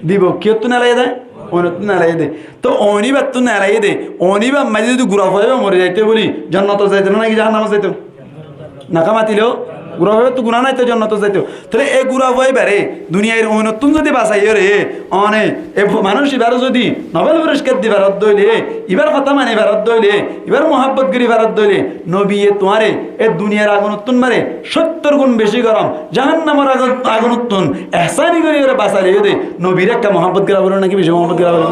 দিব কেউ তো নেলাই দেয় অনত্ন নেলাই দে তো অনিবার তো নেলাই দে অনিবার মাঝে যদি গুড়া ফুয়াইবা মরে যাইতে বলি জন্নত যাইতো নাকি জাহান্নাম যাইতো নাকা মাতিলেও গুড়া ফুয়াই তো গুণা নাই তো জন্নত যাইতো তাহলে এই গুড়া ফুয়াই বেড়ে দুনিয়ার নতুন যদি বাঁচাই রে অনে এ মানুষ এবার যদি নোবেল পুরস্কার দি ভারত দইলে এবার কথা মানে ভারত দইলে এবার মহাব্বত করি ভারত দইলে নবী এ তোমারে এ দুনিয়ার আগুন উত্তন মারে 70 গুণ বেশি গরম জাহান্নামের আগুন উত্তন এহসানি করি ওরা বাঁচালে দে নবীর একটা মহাব্বত করা বলো নাকি বেশি মহাব্বত করা বলো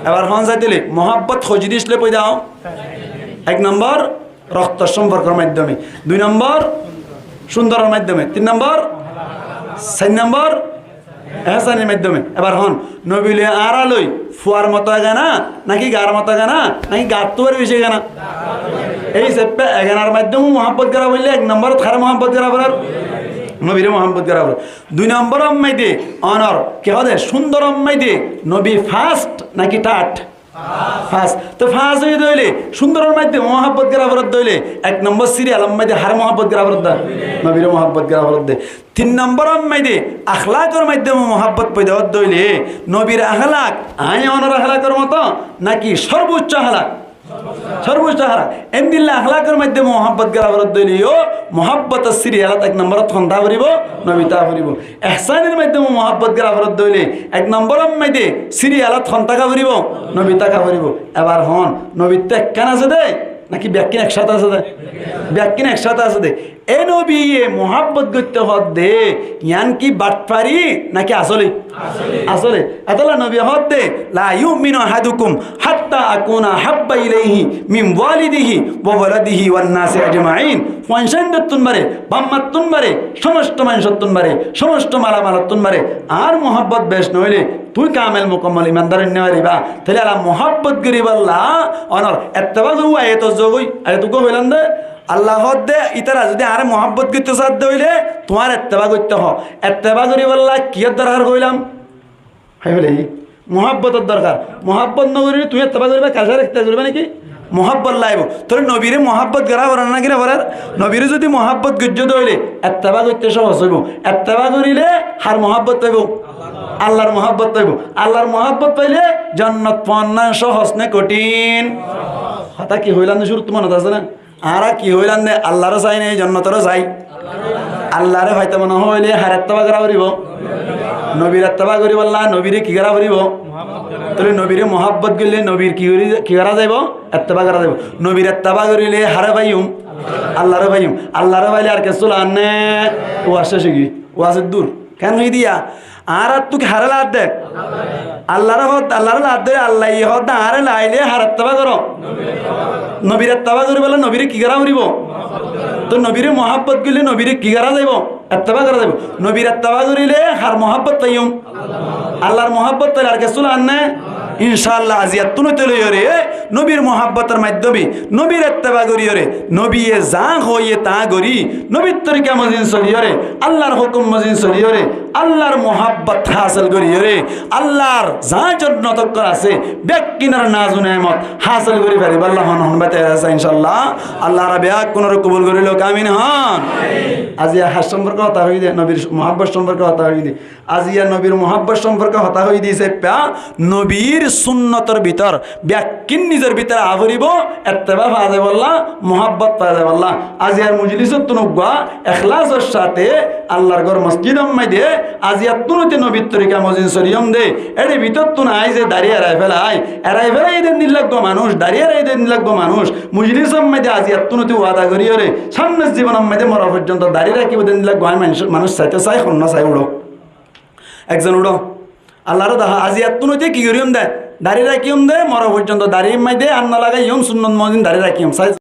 এবার ফোন চাইতেলে মহাব্বত খোঁজ দিসলে পই দাও 1 নম্বর রক্ত সম্পর্কের মাধ্যমে 2 নম্বর সুন্দরের মাধ্যমে, 3 নম্বর 4 নম্বর এহসানের মাধ্যমে। এবার হন নবীলে আড়ালই ফুয়ার মতো গানা নাকি গার মতো গানা নাকি গার তোর বেশি গানা, এই সেপ্পে এগানার মাধ্যমে মহাব্বত করা বললে 1 নম্বর খারাপ মহাব্বত করা বলার নবীরে মহাব্বত করা বলে। 2 নম্বর অম্মাই দে অনর কে হবে সুন্দর অম্মাই দে নবী ফার্স্ট নাকি টাট ফার্স্ট, তো ফার্স্ট হয়ে দইলে সুন্দরের মাধ্যমে মহাব্বত করা বরত দইলে 1 নম্বর সিরিয়াল অম্মাই দে হার মহাব্বত করা বরত দা নবীরে মহাব্বত করা বরত দে। 3 নম্বর অম্মাই দে আখলাকের মাধ্যমে মহাব্বত পয়দা হত দইলে নবীর আখলাক আয় অনর আখলাকের মতো নাকি সর্বোচ্চ আখলাক, সর্বোচ্চ হারা এমদিল্লা আখলাকের মাধ্যমে মহাব্বত করা বরত দইলেও মহাব্বত সিরিয়ালত 1 নম্বরত খন্দা করিব নবিতা করিব। এহসানের মাধ্যমে মহাব্বত করা বরত দইলে 1 নম্বর মাইদে সিরিয়ালত খন্তা করিব নবিতা করিব। এবার হন নবিতা কেন আছে দে নাকি ব্যাকিন একসাথে আছে দে, ব্যাকিন একসাথে আছে দে। এ নবী মহাব্বত করতে হত দে ইয়ান কি বাটপারি নাকি আসলে আসলে এতলা নবী হত দে লা ইউমিনু আহাদুকুম হাত্তা আকুনা হাব্বা ইলাইহি মিন ওয়ালিদিহি ওয়া ওয়ালাদিহি ওয়ান নাসি আজমাইন। পয়সান্দতুন বারে বাম্মাতুন বারে সমস্ত মানুষতুন বারে সমস্ত মালামালাতুন বারে আর মহাব্বত বেশ নইলে তুই কামেল মুকম্মল ইমানদার নেওয়ারিবা তাহলে আলা মহাব্বত করিবাল্লা অনর এত্তবা গু আয়াত জগই আয়াত গো হইলাম দে আল্লাহ দে ইতারা যদি আরে মহাব্বত করতে সাধ্য হইলে তোমার এত্তেবা করতে হ। এত্তেবা করি বললা কিয়ের দরকার কইলাম হাই বলে মহাব্বতের দরকার। মহাব্বত নগরী তুমি এত্তেবা করিবা কাজা রাখতে করবে নাকি মহাব্বত লাইব তোর নবীরে মহাব্বত করা বলার না কিনা বলার নবীরে যদি মহাব্বত গজ্য দইলে এত্তেবা করতে সহজ হইব। এত্তেবা করিলে হার মহাব্বত পাইব আল্লাহর মহাব্বত পাইব। আল্লাহর মহাব্বত পাইলে জান্নাত পাওয়া সহজ না কঠিন। হতা কি হইলাম শুরু তোমার আছে না আর কি হইলাম নে আল্লাহরও চাই নাই জন্নতরও চাই আল্লাহরে হয়তো মনে হইলে হার এত্তেবা করা করিব নবীর এত্তেবা করি বললা নবীরে কি করা করিব তাহলে নবীরে মহাব্বত করলে নবীর কি করা যাইব এত্তেবা করা যাইব। নবীর এত্তেবা করিলে হারে পাইম আল্লাহরে পাইম আল্লাহরে পাইলে আর কে চুল আনে ও আসে শিখি ও আছে দূর কেন হই দিয়া আর তুকে হারে লাদ দেখ আল্লাহর হত আল্লাহর লাদ দে আল্লাহ হত আরে লাইলে হার এত্তেবা করো নবীর এত্তেবা করি বলে নবীরে কি করা করিব তো নবীরে মহাব্বত করলে নবীরে কি করা যাইব এত্তেবা করা যাইব। নবীর এত্তেবা করিলে হার মহাব্বত পাইম আল্লাহর মহাব্বত পাইলে আর কে চুল আনে ইনশাআল্লাহ আজিয়া তুনতে লইরে নবীর মহাব্বতের মাধ্যমে নবীর এত্তেবা করিরে নবীয়ে যা হইয়ে তা করি নবীর তরিকা মজিন চলিরে আল্লাহর হুকুম মজিন চলিরে আল্লাহর মহাব্বত হাসিল করিরে আল্লাহর যা জন্য তকর আছে ব্যক্তিনার নাজু নেমত হাসিল করি পারিব। আল্লাহ হনবাতে আছে ইনশাআল্লাহ আল্লাহ রাবিয়া কোন কবুল করিল কামিন হন। আজিয়া হাস সম্পর্ক হতা হই দে নবীর মহাব্বত সম্পর্ক হতা হই দে আজিয়া নবীর মহাব্বত সম্পর্ক হতা হই দিছে পা নবীর সুন্নতর ভিতর ব্যাকিন নিজের ভিতরে আভরিব এত্তেবা পাওয়া যায় বললা মহাব্বত পাওয়া যায় বললা। আজিয়ার মজলিসত তুনুগা এখলাসের সাথে আল্লাহর ঘর মসজিদ আম্মাই দে আজিয়া তুনুতে নবীর তরিকা মজিন শরীয়ম দে এর ভিতর তুন আই যে দাঁড়িয়ে এরাই ফেলাই এদের নির্লজ্ঞ মানুষ দাঁড়িয়ে এদের নির্লজ্ঞ মানুষ মজলিস আম্মাই দে আজিয়া তুনুতে ওয়াদা করিও রে সামনের জীবন আম্মাই দে মরা পর্যন্ত দাঁড়িয়ে রাখিব নির্লজ্ঞ মানুষ চাইতে চাই খন্না চাই উড়ো একজন উড়ো আল্লাহর দেখা আজিয়া তুনুতে কি করিম দে দাঁড়িয়ে রাখিম দে মরা পর্যন্ত দাঁড়িয়ে মাই দে আন্না লাগাই ইয়ম সুন্নত মজিন দাঁড়িয়ে রাখিম